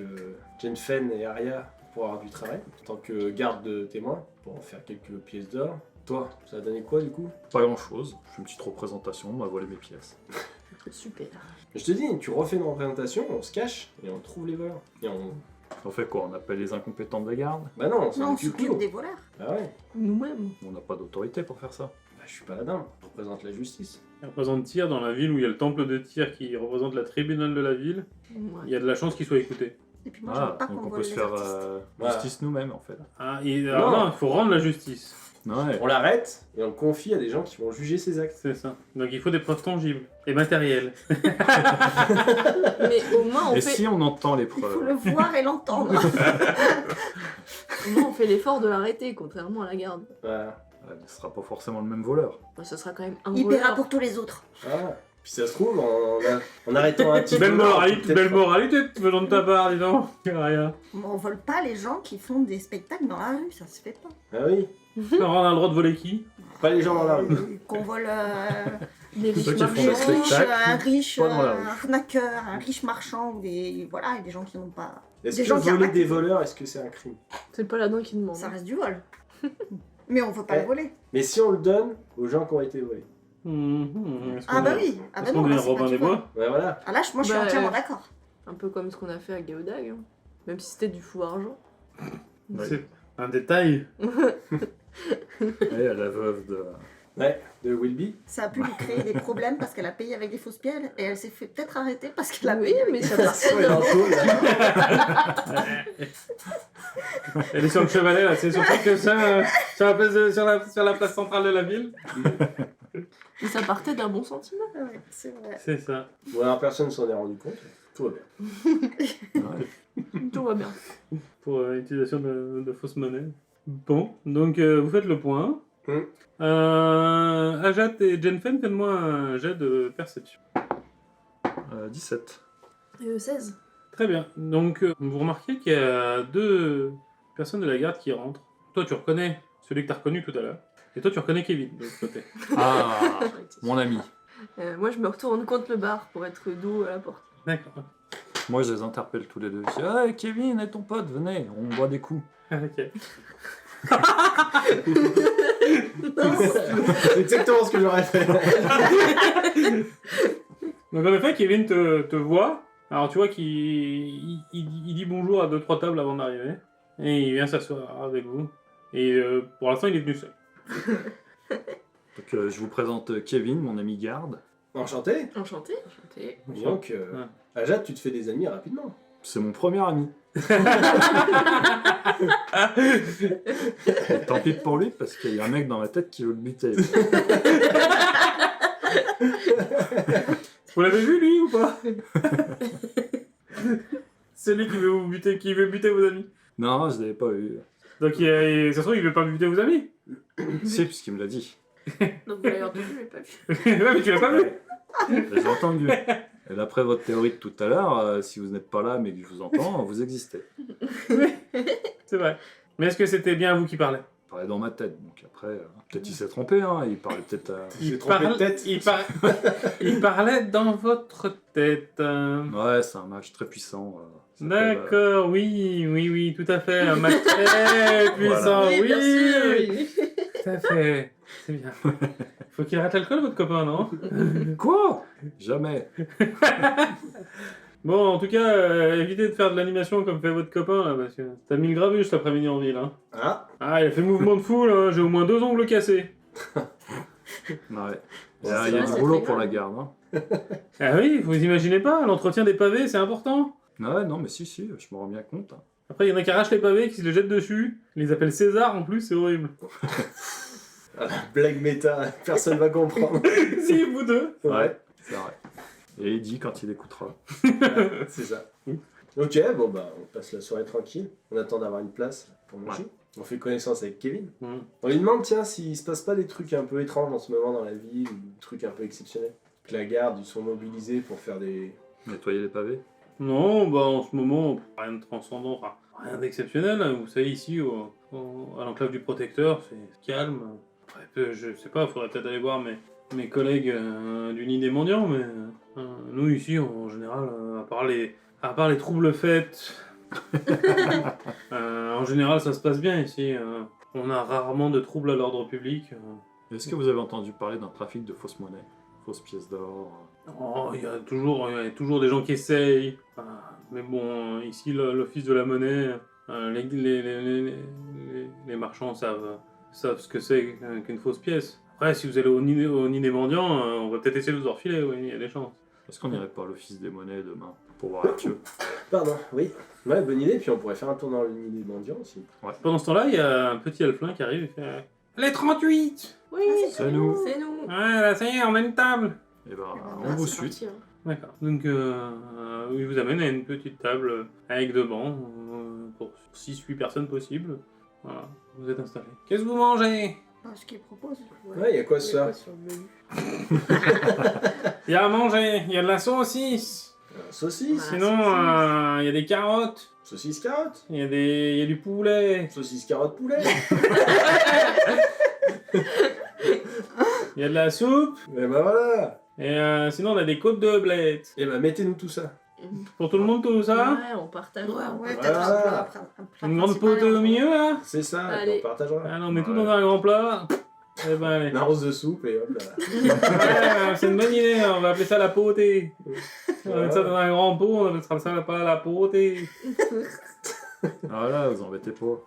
Jenfen et Aria pour avoir du travail, en tant que garde de témoin, pour en faire quelques pièces d'or. Toi, ça a donné quoi, du coup? Pas grand chose. Je fais une petite représentation, on m'a volé mes pièces. Super. Je te dis, tu refais une représentation, on se cache, et on trouve les voleurs. Et on... On fait quoi? On appelle les incompétents de la garde? Bah non, on s'en Non, on occupe s'occupe nous. des voleurs. Ah ouais, Nous-mêmes. On n'a pas d'autorité pour faire ça. bah, je suis pas là-dedans, je représente la justice. Il représente Tyr dans la ville où il y a le temple de Tyr qui représente la tribunal de la ville, il y Ouais. a de la chance qu'il soit écouté. Et puis moi, j'aime pas donc qu'on on vole peut se les faire artistes. Voilà. justice nous-mêmes en fait. Ah, alors non, il faut rendre la justice, Ouais. On l'arrête, et on le confie à des gens qui vont juger ses actes. c'est ça. Donc il faut des preuves tangibles et matérielles. Mais au moins on Et fait... si on entend les Il faut preuves? le voir et l'entendre. Au moins on fait l'effort de l'arrêter, contrairement à la garde. Voilà. Ce sera pas forcément le même voleur. Bah, ce sera quand même un Il paiera voleur. pour tous les autres. Ah. Puis ça se trouve, en arrêtant un petit Belle voleur, moralité, peut-être belle pas- moralité venant de ta part, dis donc. Rien. On vole pas les gens qui font des spectacles dans la rue, ça se fait pas. Ah oui, Alors on a le droit de voler qui? pas les gens dans la rue. Qu'on vole Des Ceux riches qui font des marchands. spectacles. un riche pas dans la rue. arnaqueur, un riche marchand, ou des... Voilà, et des gens qui n'ont pas... Est-ce Des que gens qui voler arnaquent. des voleurs, est-ce que c'est un crime? C'est pas là-dedans qui demande. Ça reste du vol. Mais on veut pas Ouais. le voler. Mais si on le donne aux gens qui ont été volés. Est-ce Ah qu'on bah est- oui. Ah bah Est-ce non, qu'on là, est c'est pas Robin du des vol. Bois? Ouais, voilà. Ah là, moi je suis Bah, entièrement d'accord. Un peu comme ce qu'on a fait à Géodag. Hein. Même si c'était du fou argent. Ouais. C'est un détail. Et à la veuve de... Ouais, de Wilby. Ça a pu lui créer des problèmes parce qu'elle a payé avec des fausses pièces et elle s'est fait peut-être arrêter parce qu'elle a Oui, payé avec mais des ça fausses passe. Ouais, dans le taux, là. Elle est sur le chevalet là, c'est sur que ça, sur la place centrale de la ville. Et ça partait d'un bon sentiment. Ouais, c'est vrai. C'est ça. Bon, alors personne s'en est rendu compte. Tout va bien. Ouais. Tout va bien. Tout pour utilisation de fausse monnaie. Bon, donc vous faites le point. Ajat et Jenfen, faites-moi un jet de perception. 17. 16. Très bien. Donc vous remarquez qu'il y a 2 personnes de la garde qui rentrent. Toi, tu reconnais celui que tu as reconnu tout à l'heure. Et toi, tu reconnais Kevin de l'autre côté. Ah, mon ami. Moi, je me retourne contre le bar pour être dos à la porte. D'accord. Moi, je les interpelle tous les deux. Je dis, hey, Kevin et ton pote, venez, on boit des coups. Ok. C'est exactement ce que j'aurais fait. Donc en effet, Kevin te voit. Alors tu vois qu'il il dit bonjour à 2-3 tables avant d'arriver. Et il vient s'asseoir avec vous. Et pour l'instant, il est venu seul. Donc, je vous présente Kevin, mon ami garde. Enchanté. Enchanté. Enchanté. Donc, Ajat, tu te fais des amis rapidement. C'est mon premier ami. Et tant pis pour lui, parce qu'il y a un mec dans ma tête qui veut le buter. Vous l'avez vu lui ou pas? C'est lui qui veut vous buter, qui veut buter vos amis. Non, je l'avais pas vu. Donc ça se trouve, il veut pas buter vos amis. Si, puisqu'il me l'a dit. Donc vous l'avez entendu, mais pas vu. Ouais, mais tu l'as pas vu. J'ai entendu. Et d'après votre théorie de tout à l'heure, si vous n'êtes pas là mais que je vous entends, vous existez. C'est vrai. Mais est-ce que c'était bien vous qui parlez? Il parlait dans ma tête, donc après, peut-être il s'est trompé, hein. Il parlait peut-être à... Il s'est trompé de tête. Il parlait dans votre tête. Ouais, c'est un match très puissant. Ça s'appelle, D'accord, oui, tout à fait. Un match très puissant, Voilà. oui. bien sûr, oui. Tout à fait. C'est bien. Faut qu'il arrête l'alcool, votre copain, non? Quoi? Jamais. Bon, en tout cas, évitez de faire de l'animation comme fait votre copain, là, parce que t'as mis le grabuge cet après-midi en ville, hein. Ah, Ah, il a fait mouvement de foule, hein. J'ai au moins 2 ongles cassés. Ouais. Il y a C'est du vrai, boulot c'est pour très la garde. Hein. Ah oui, vous imaginez pas, l'entretien des pavés, c'est important. Ouais, non, mais si, je me rends bien compte. Hein. Après, il y en a qui arrachent les pavés, qui se les jettent dessus. Ils les appellent César, en plus, c'est horrible. blague méta, personne va comprendre. Si, vous deux. Ouais, c'est vrai. Et il dit quand il écoutera. C'est ça. Ok, bon bah on passe la soirée tranquille. On attend d'avoir une place pour manger. On fait connaissance avec Kevin. On lui demande tiens s'il se passe pas des trucs un peu étranges en ce moment dans la ville, ou des trucs un peu exceptionnels. Que la garde ils sont mobilisés pour faire des... Nettoyer les pavés. Non, bah en ce moment, rien de transcendant, enfin, rien d'exceptionnel. Vous savez, ici, à l'enclave du protecteur, c'est calme. Après, je sais pas, faudrait peut-être aller voir mes collègues du nid des mendiants, mais nous ici, en général, à part les troubles faits, en général, ça se passe bien ici. On a rarement de troubles à l'ordre public. Est-ce que vous avez entendu parler d'un trafic de fausses monnaies? Fausses pièces d'or? Oh, il y a toujours des gens qui essayent. Mais bon, ici, l'office de la monnaie, les marchands savent ce que c'est qu'une fausse pièce. Après, si vous allez au nid des mendiants, on va peut-être essayer de vous en refiler, oui, il y a des chances. Est-ce qu'on n'irait pas à l'office des monnaies demain pour voir Arthur? Pardon, oui. Ouais, bonne idée, puis on pourrait faire un tour dans le nid des mendiants aussi. Pendant ce temps-là, il y a un petit elflin qui arrive et fait Les 38 Oui, C'est nous. C'est nous. Ouais, là, ça y est, on a une table. Et ben, Ah, on vous C'est suit. parti, hein. D'accord. Donc, il vous amène à une petite table avec 2 bancs pour 6-8 personnes possibles. Voilà, vous êtes installés. Qu'est-ce que vous mangez? Ce qu'il propose. Ouais, y a quoi ce Il y a soir? quoi sur le menu? Il y a à manger, il y a de la saucisse. Saucisse. Ah, Sinon, il y a des carottes. Saucisse carotte. Il y a du poulet. Saucisse carotte poulet. Il y a de la soupe. Et bah voilà. Et sinon, on a des côtes de blettes. Et bah mettez-nous tout ça. Pour tout le monde, tout ça? Ouais, on partage. Ouais, Voilà. peut-être un plat Une grande principal, potée au hein. milieu, là? C'est ça, et Allez. puis on partagera. Ah non, on met tout Ouais. dans un grand plat. Eh ben, allez. Une arrose de soupe et hop là. Ouais, c'est une bonne idée, on va appeler ça la potée. On va mettre ça dans un grand pot, on appellera ça la potée. Voilà, vous embêtez pas.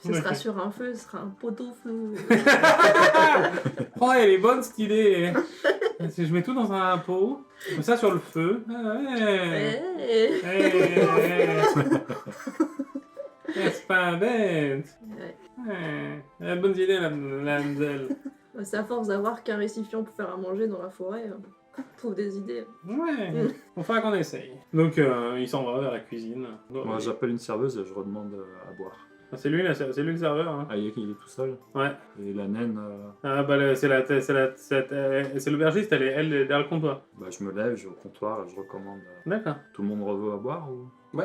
Ce sera sur un feu, ce sera un pot-au-feu. Oh, elle est bonne cette idée. Si je mets tout dans un pot, je mets ça sur le feu. Ah, ouais. C'est pas bête. Ouais. Bonne idée, la Hansel. C'est à force d'avoir qu'un récipient pour faire à manger dans la forêt. trouve des idées. Ouais, il faudra qu'on essaye. Donc il s'en va vers la cuisine. Moi, j'appelle une serveuse et je redemande à boire. Ah, c'est lui, le serveur. Hein. Ah, il est tout seul. Ouais. Et la naine, Ah bah c'est l'aubergiste, elle est derrière le comptoir. bah, je me lève, je vais au comptoir et je recommande. D'accord. Tout le monde reveut à boire ou... Oui.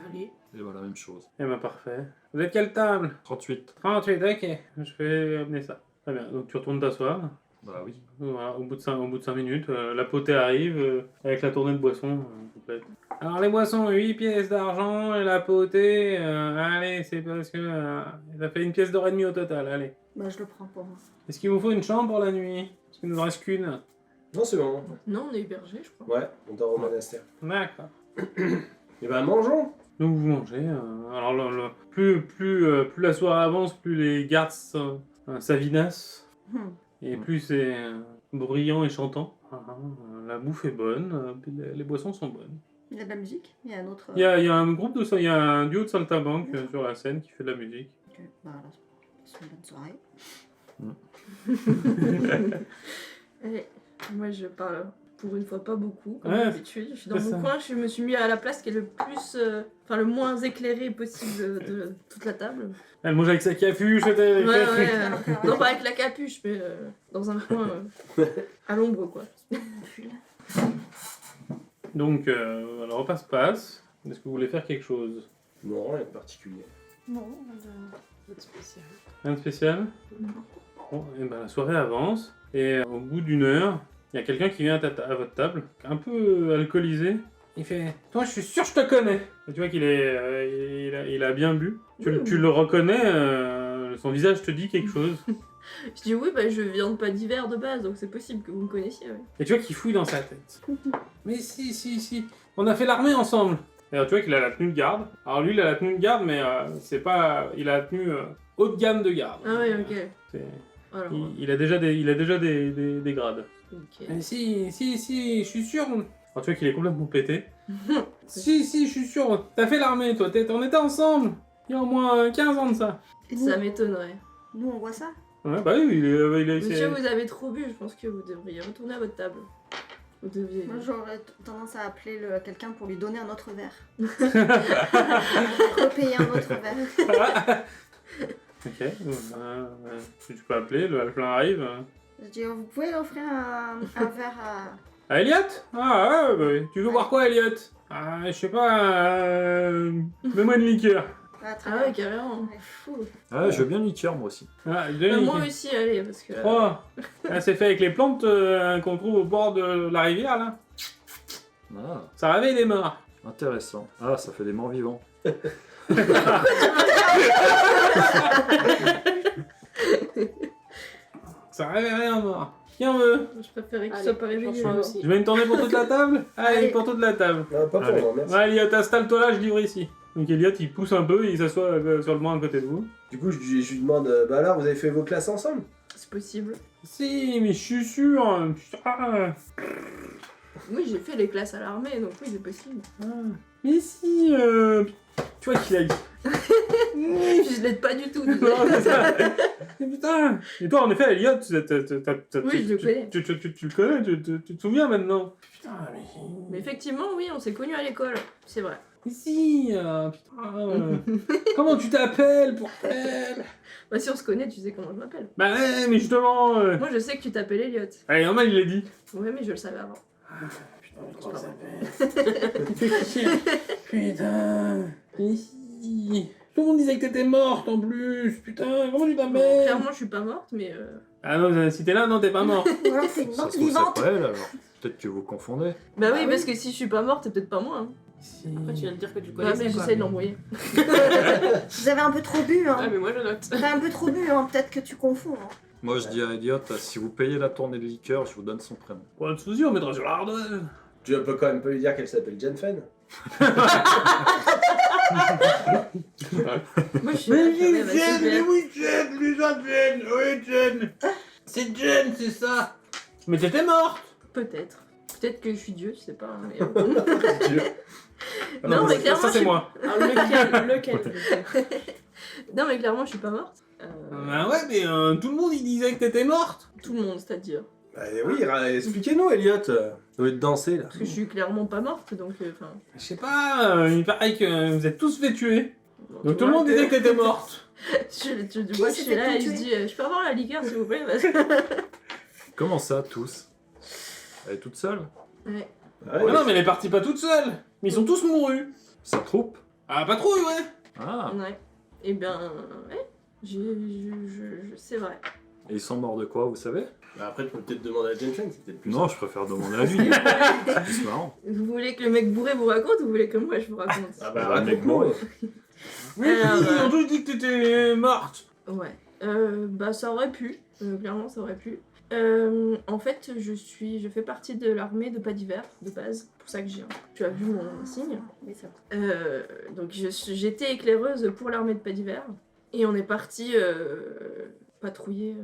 Allez. Et voilà, même chose. Eh ben parfait. Vous êtes quelle table? 38. 38, ok. Je vais amener ça. Très bien, donc tu retournes t'asseoir. Bah oui. Voilà, au bout de 5 minutes, la potée arrive avec la tournée de boissons complète. Alors les boissons, 8 pièces d'argent et la potée, allez, c'est parce que ça fait 1 pièce d'or et demi au total, allez. Bah, je le prends pour moi. Est-ce qu'il vous faut une chambre pour la nuit? Parce qu'il nous en reste qu'une. Non, c'est bon. Non, on est hébergé, je crois. Ouais, on dort au monastère. D'accord. Et ben, mangeons. Donc vous mangez. Alors plus la soirée avance, plus les gardes s'avinassent. Et plus c'est bruyant et chantant. La bouffe est bonne, puis les boissons sont bonnes. Il y a de la musique. Il y a un autre. Il y a un groupe il y a un duo de saltimbanques sur la scène qui fait de la musique. Ok, bah, alors, c'est une bonne soirée. Allez, moi je parle pour une fois pas beaucoup, comme Ouais, d'habitude. Je suis dans c'est mon ça. coin, je me suis mis à la place qui est le plus, le moins éclairé possible de toute la table. Elle mange avec sa capuche, Ouais, non, pas avec la capuche, mais dans un coin à l'ombre, quoi. Donc le repas se passe. Est-ce que vous voulez faire quelque chose? Non, rien de particulier. Non, Votre spécial. Rien de spécial? Bon, et ben la soirée avance. Et au bout d'1 heure, il y a quelqu'un qui vient à votre table, un peu alcoolisé. Il fait « Toi, je suis sûr que je te connais !» Et tu vois qu'il il a bien bu. Tu le reconnais, son visage te dit quelque chose. Je dis oui, bah je viens de pas d'hiver de base, donc c'est possible que vous me connaissiez. Ouais. Et tu vois qu'il fouille dans sa tête. Mais si, on a fait l'armée ensemble. Et alors tu vois qu'il a la tenue de garde. Alors lui, il a la tenue de garde, mais c'est pas... Il a la tenue haut de gamme de garde. Ah ouais, ok. C'est- Alors, il a déjà des grades. ok. Mais si, je suis sûr. Alors tu vois qu'il est complètement pété. si, je suis sûr. T'as fait l'armée, toi. On était ensemble. Il y a au moins 15 ans de ça. Ça m'étonnerait. Nous, on voit ça. Ouais, bah oui, il est Monsieur, vous avez trop bu, je pense que vous devriez retourner à votre table. Vous deviez... Moi, j'aurais tendance à appeler quelqu'un pour lui donner un autre verre. Repayer un autre verre. Ok, tu peux appeler, le plein arrive. Je dis, vous pouvez offrir un verre à... Ah, Elliot? Ah, ouais, bah, tu veux boire quoi, Elliot? Ah, je sais pas, mets-moi une liqueur. Ah, très Ah ouais, bien. carrément. Ouais, fou. Ah, je veux bien une liqueur, moi aussi. Ah, deux Bah, moi liqueurs. aussi, allez, parce que... 3. Ah, c'est fait avec les plantes qu'on trouve au bord de la rivière, là. Ah, Ça réveille les morts. intéressant. Ah, ça fait des morts vivants. Ça réveille un mort. Qui en veut? Je préférais qu'il Allez, soit pas réveillé. franchement alors. aussi. Je mets une tournée pour toute la table? Allez, Allez. pour toute la table. Non, pas pour Allez. moi, merci. Ouais, Elliot, installe-toi là, je livre ici. Donc Elliot, il pousse un peu, il s'assoit sur le banc à côté de vous. Du coup, je lui demande, bah alors, vous avez fait vos classes ensemble? C'est possible. Si, mais je suis sûr. Putain. Oui, j'ai fait les classes à l'armée, donc oui, c'est possible. Mais si, tu vois qu'il a dit. Je l'aide pas du tout. Non, c'est ça. Mais putain. Et toi, en effet, Elliot, Oui, je le connais. tu le connais, tu te souviens maintenant. Putain, Mais effectivement, oui, on s'est connus à l'école. C'est vrai. mais si, putain. Comment tu t'appelles, bordel? Bah si on se connaît, tu sais comment je m'appelle. Bah ouais, mais justement. Moi, je sais que tu t'appelles Elliot. Allez, normal, il l'a dit. Ouais, mais je le savais avant. Putain, comment ça s'appelle? Putain. Mais si. Tout le monde disait que t'étais morte en plus. Putain, comment tu Bon, t'appelles? clairement, je suis pas morte, mais... Ah non, si t'es là, non, t'es pas mort. Ou alors c'est une Ça morte se trouve, c'est vivante. pas elle, alors. Peut-être que vous confondez. Bah oui, oui. parce que si je suis pas morte, c'est peut-être pas moi. Hein. Si. Après, tu viens de dire que tu Bah, connaissais mais quoi. j'essaie de l'embrouiller. Vous avez un peu trop bu, Ah, hein. mais moi je note. T'as un peu trop bu, hein. Peut-être que tu confonds. Hein. Moi, je dis à Elliot, si vous payez la tournée de liqueur, je vous donne son prénom. Pas de soucis, on mettra sur la hardware. Tu peux quand même pas lui dire qu'elle s'appelle Jen Fen. Moi, je suis Mais là, bah, super. oui, Jen, les gens Jen, oui, Jen. C'est Jen, c'est ça. Mais t'étais morte. Peut-être. Peut-être que je suis Dieu, je sais pas. Mais... Ah Non, mais ça, clairement, ça, je c'est suis- moi. Alors lequel non, mais clairement, je suis pas morte. Ah ouais, mais tout le monde il disait que t'étais morte. Tout le monde, c'est-à-dire. Oui, expliquez-nous, Elliot. Vous êtes dansé là. Parce que je suis clairement pas morte, donc enfin. Je sais pas, il paraît que vous êtes tous fait tuer. bon, Donc tu tout le vois, monde disait que t'étais morte. Moi, je s'est suis fait là et tout je tuer dis je peux avoir la liqueur s'il vous plaît parce que... Comment ça, tous? Elle est toute seule? Ouais. Ah, Ah non, mais elle est partie pas toute seule. Mais ils sont tous mourus. Sa troupe? Ah, patrouille, ouais. Ah. Ouais. Et ben, ouais. C'est vrai. Et ils sont morts de quoi, vous savez? Bah, après, tu peux peut-être demander à Jensen, c'est peut-être plus Non, je préfère demander à lui. C'est plus marrant. Vous voulez que le mec bourré vous raconte ou vous voulez que moi je vous raconte? Ah bah, bah, mec, raconte-nous. Oui, Alors, ils ont tous dit que t'étais morte. Ouais. Bah ça aurait pu. Clairement ça aurait pu. En fait je fais partie de l'armée de pas d'hiver de base. C'est pour ça que tu as vu mon signe. Oui, c'est vrai. Donc j'étais éclaireuse pour l'armée de pas d'hiver. Et on est parti patrouiller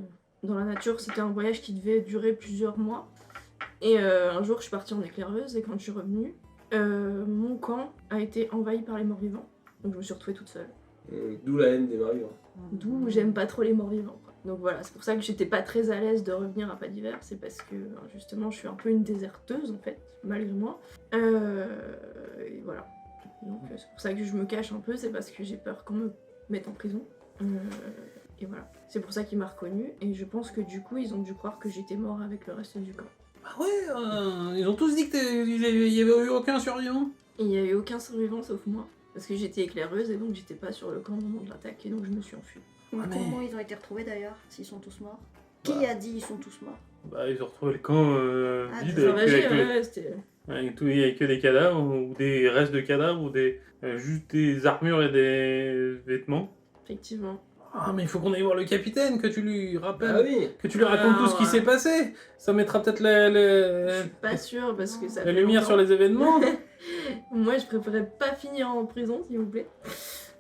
dans la nature. C'était un voyage qui devait durer plusieurs mois. Et un jour je suis partie en éclaireuse et quand je suis revenue, mon camp a été envahi par les morts-vivants. Donc je me suis retrouvée toute seule. D'où la haine des maris. D'où j'aime pas trop les morts-vivants. Quoi. Donc voilà, c'est pour ça que j'étais pas très à l'aise de revenir à Pas d'hiver. C'est parce que justement je suis un peu une déserteuse en fait, malgré moi. Et voilà. Donc c'est pour ça que je me cache un peu, c'est parce que j'ai peur qu'on me mette en prison. Et voilà. C'est pour ça qu'il m'a reconnue. Et je pense que du coup ils ont dû croire que j'étais mort avec le reste du camp. Ah ouais, ils ont tous dit qu'il y avait eu aucun survivant. Et il y a eu aucun survivant sauf moi. Parce que j'étais éclaireuse et donc j'étais pas sur le camp au moment de l'attaque et donc je me suis enfuie. Mais mais- comment ils ont été retrouvés d'ailleurs, s'ils sont tous morts? Bah. Qui a dit ils sont tous morts? Bah, ils ont retrouvé le camp Ah, vide des avec, ouais, c'était... il y avait que des cadavres ou des restes de cadavres ou juste des armures et des vêtements. Effectivement. Ah, mais il faut qu'on aille voir le capitaine, que tu lui rappelles, Ah oui. que tu lui racontes tout ce qui ouais. s'est passé. Ça mettra peut-être Je suis pas sûre parce que ça la fait lumière longtemps. sur les événements. Moi, je préférais pas finir en prison, s'il vous plaît.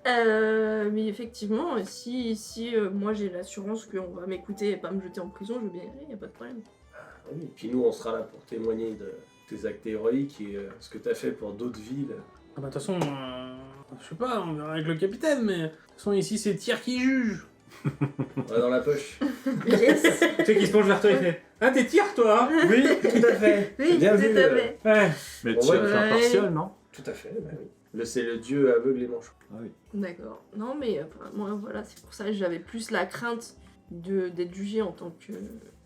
Mais effectivement, si moi j'ai l'assurance qu'on va m'écouter et pas me jeter en prison, je veux bien y aller, y a pas de problème. Ah oui. Puis nous, on sera là pour témoigner de tes actes héroïques et ce que t'as fait pour d'autres villes. Ah bah de toute façon, je sais pas, on verra avec le capitaine, mais de toute façon ici c'est Tyr qui juge. On va dans la poche. Yes. Tu sais qui se penche vers toi et fait « Ah t'es Tyr toi ?» Oui, tout à fait. Oui, Bien tout vu. à fait. Ouais. Mais Bon, tu as ouais. fait impartial, non? Tout à fait, bah oui. C'est le dieu aveugle et manchot. Ah oui. D'accord. Non, mais moi, voilà, c'est pour ça que j'avais plus la crainte d'être jugée en tant que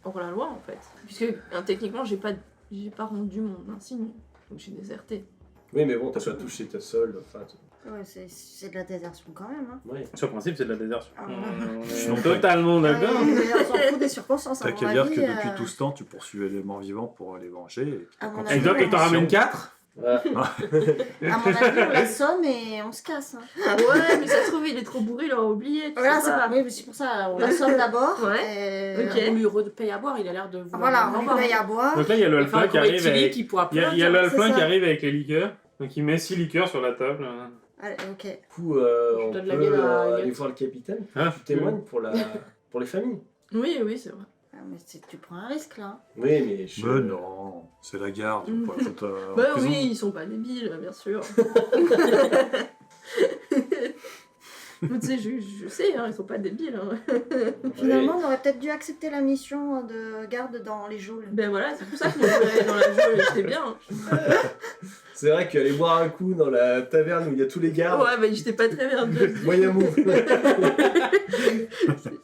hors-la-loi, en fait. Puisque techniquement, j'ai pas rendu mon insigne, donc j'ai déserté. Oui, mais bon, t'as pas touché ta solde, enfin... Ouais, c'est de la désertion quand même. Hein. Ouais. Sur le principe c'est de la désertion. Ah, On Je suis est non totalement d'accord. On s'en fout des circonstances. T'as à qu'à mon dire avis, que depuis tout ce temps, tu poursuivais les morts vivants pour les venger. Et que À t'as mon continué avis, Et t'en ramènes 4 Voilà. À mon avis, on l'assomme et on se casse. Hein. Ouais, mais ça se trouve, il est trop bourré, il aura oublié. Tu Voilà, sais c'est pas. oui, mais c'est pour ça, on l'assomme d'abord. Ouais. et- Ok. On lui repaye à boire, il a l'air de vouloir Voilà, on en lui boire. paye à boire. Donc là il y a le Enfin, alpha qui arrive avec... qui pourra Il y a, plus il y a rien le dire. alpha c'est qui ça. arrive avec les liqueurs. Donc il met 6 liqueurs sur la table. Allez, ok. Du coup, on donne peut la mienne à aller Elliot. voir le capitaine. Ah, Tu témoignes pour les familles. Oui, oui, c'est vrai. Ah, mais tu prends un risque là. Oui, mais je... Mais non, c'est la garde, Mm. on pourrait foutre en Bah prison. oui, ils sont pas débiles, bien sûr. Mais tu sais, je sais, hein, ils sont pas débiles. Hein. Finalement, on aurait peut-être dû accepter la mission de garde dans les geôles. Ben voilà, c'est pour ça que nous on allait dans la geôle, j'étais bien. Hein. C'est vrai qu'aller boire un coup dans la taverne où il y a tous les gardes, Ouais, mais j'étais pas très bien. moyen move. Je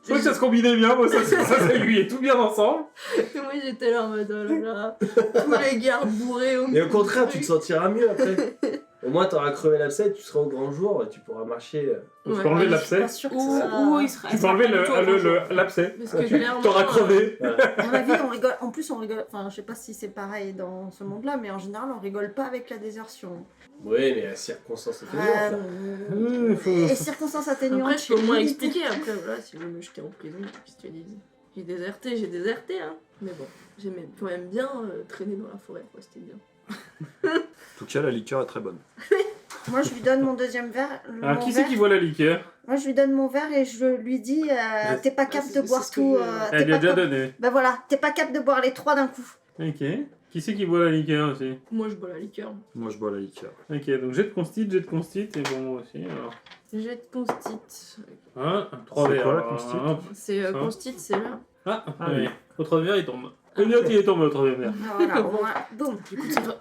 crois que ça se combinait bien, moi ça lui est tout bien ensemble. Moi j'étais là en mode oh là là, tous les gardes bourrés au Et au contraire, tu te sentiras mieux après. Au moins, t'auras crevé l'abcès, tu seras au grand jour et tu pourras marcher. Tu peux Ouais. enlever Je suis l'abcès. pas sûre que Ou, ça... ou il sera. Tu peux enlever l'abcès. Parce que clairement. T'auras crevé. À mon avis, on rigole. En plus, on rigole. Enfin, je sais pas si c'est pareil dans ce monde-là, mais en général, on rigole pas avec la désertion. Oui, mais à circonstances atténuantes. là. Et circonstances atténuantes. Après, je peux au moins limite. expliquer. Après, voilà, si vous me jetez en prison, qu'est-ce que tu dis? J'ai déserté, hein. Mais bon, j'aimais quand même bien traîner dans la forêt, quoi, c'était bien. En tout cas, la liqueur est très bonne. Moi, je lui donne mon deuxième verre. Alors mon qui c'est verre. qui voit la liqueur? Moi, je lui donne mon verre et je lui dis t'es pas capable de c'est boire ce que tout. je- t'es Elle lui a pas déjà cap- donné. Bah voilà, t'es pas capable de boire les 3 d'un coup. Ok. Qui c'est qui boit la liqueur aussi? Moi, je bois la liqueur. Moi, je bois la liqueur. Ok, donc jet de constit, et bon moi aussi. Alors. Jet de constit. Hein, 3 C'est verres. quoi, la alors, constit hop. C'est Ça. constit, c'est là. Ah, Ah oui. oui. Autre verre il tombe. Elliot, il est tombé au troisième verre. Voilà, au moins, boum.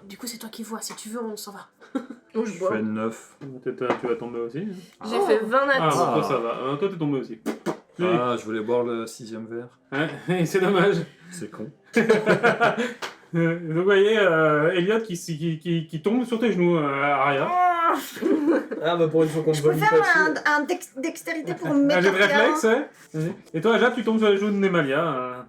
Du coup, c'est toi qui vois. Si tu veux, on s'en va. Donc je Je bois. fais 9. Peut-être tu vas tomber aussi. Hein. J'ai fait 20 Ah, nattes. toi ça va. Toi t'es tombé aussi. Oui. Ah, je voulais boire le 6ème verre. Ouais, c'est dommage. C'est con. Donc vous voyez Elliot qui tombe sur tes genoux, Aria. Ah bah pour une fois qu'on me Je peux volit faire pas dessus. un dextérité pour me mettre Un jet de par terre. réflexe, ouais. Vas-y. Et toi, Aja, tu tombes sur les genoux de Nemalia.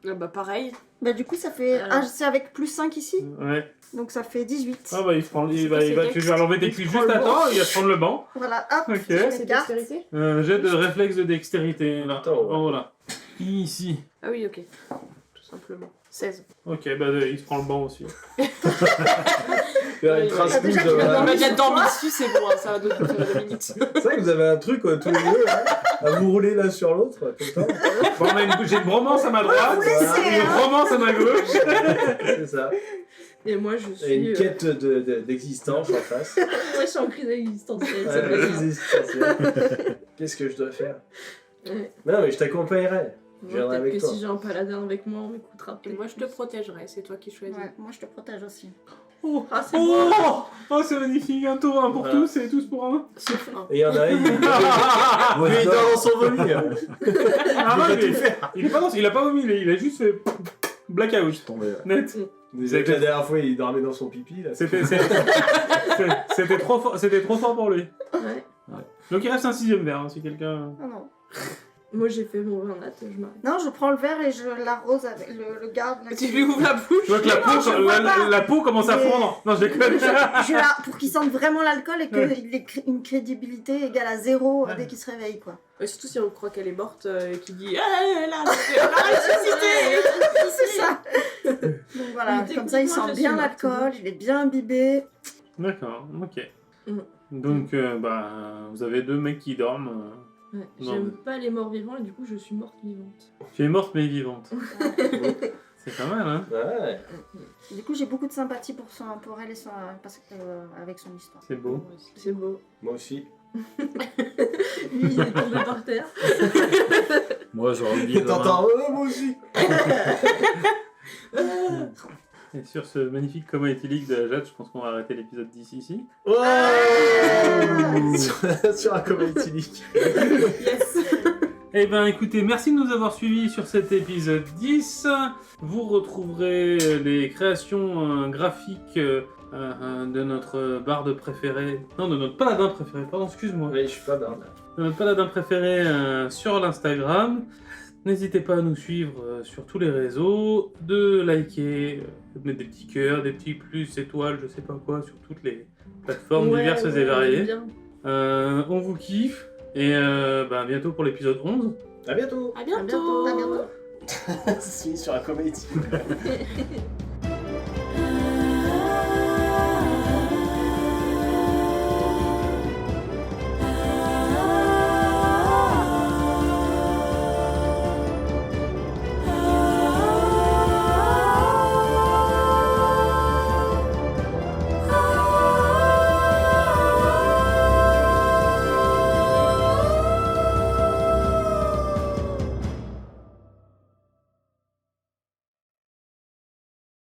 Bah, pareil. Bah du coup ça fait... Ah, c'est avec plus 5 ici, Ouais. donc ça fait 18. Ah bah il se prend, C'est quoi, c'est tu vas l'enlever tes cuisses juste à temps, il va se prendre le banc. Voilà, hop, Ok. je C'est les garde. dextérité. Jet de réflexe de dextérité. Là. Attends, ouais. Oh, voilà. Ici. Ah oui, ok. Tout simplement. 16. Ok, bah il se prend le banc aussi. Il y a une Ouais, trace ouais. Déjà rouge. qu'il a On dormi m'a déjà sur dormi toi. dessus, c'est bon, hein, ça va faire 2 minutes. C'est vrai que vous avez un truc tous les deux là, à vous rouler l'un sur l'autre tout le temps. Bon, j'ai une bromance à ma droite, vous laissez, une hein. romance à ma gauche. C'est ça. Et moi je Et une suis. quête d'existence en face. Moi je suis en crise existentielle. ça Ouais, va la bien. crise existentielle. Qu'est-ce que je dois faire? Ouais. Non mais je t'accompagnerai. Je Moi, viendrai peut-être avec que toi. si j'ai un paladin avec moi, on m'écoutera. Et moi, je te protégerai, c'est toi qui choisis. Ouais, moi je te protège aussi. Oh, Ah, c'est oh, beau. oh, c'est magnifique, un tour, un pour Voilà. tous et tous pour un. Sauf un. Et il y en a un, il dort dans son vomi. Ah, va ouais, tout faire. il a pas vomi, il a juste fait blackout. Tombé. Net. Vous savez que la dernière fois il dormait dans son pipi là. C'était trop fort pour lui. Ouais. Donc il reste un 6ème verre hein, si quelqu'un. Ah non. Moi j'ai fait mon 20 nattes, je m'arrête. Non, je prends le verre et je l'arrose avec le garde. Là, Tu lui ouvres la bouche. Tu vois que la peau, je vois pas. la peau commence à Mais- fondre. Non, je déconne. Pour qu'il sente vraiment l'alcool et qu'il ait une crédibilité égale à 0 dès qu'il se réveille, quoi. Ouais, surtout si on croit qu'elle est morte et qu'il dit ah, elle est là, elle va ressusciter. C'est ça. Donc voilà, Oui, comme ça il techniquement, sent je bien suis l'alcool, il est bien imbibé. D'accord, ok. Mm. Donc, vous avez 2 mecs qui dorment. Ouais. Non, J'aime pas les morts vivants et du coup je suis morte vivante. Tu es morte mais vivante. C'est pas mal, hein. Ouais. Du coup, j'ai beaucoup de sympathie pour elle et avec son histoire. C'est beau. C'est beau. Moi aussi. Lui il est tombé par terre. Moi, j'aurais envie de. T'entends moi aussi. Et sur ce magnifique coma éthylique de la Jade, je pense qu'on va arrêter l'épisode d'ici ici. Oh sur un coma éthylique. Yes. Eh ben écoutez, merci de nous avoir suivis sur cet épisode 10. Vous retrouverez les créations graphiques de notre barde préféré. Non, de notre paladin préféré, pardon, excuse-moi. Oui, je suis pas barde. De notre paladin préféré sur l'Instagram. N'hésitez pas à nous suivre sur tous les réseaux, de liker, de mettre des petits cœurs, des petits plus, étoiles, je sais pas quoi, sur toutes les plateformes Ouais, diverses ouais, et variées. bien. On vous kiffe et bientôt pour l'épisode 11. À bientôt. À À bientôt. bientôt. À bientôt. C'est sur un coma éthylique.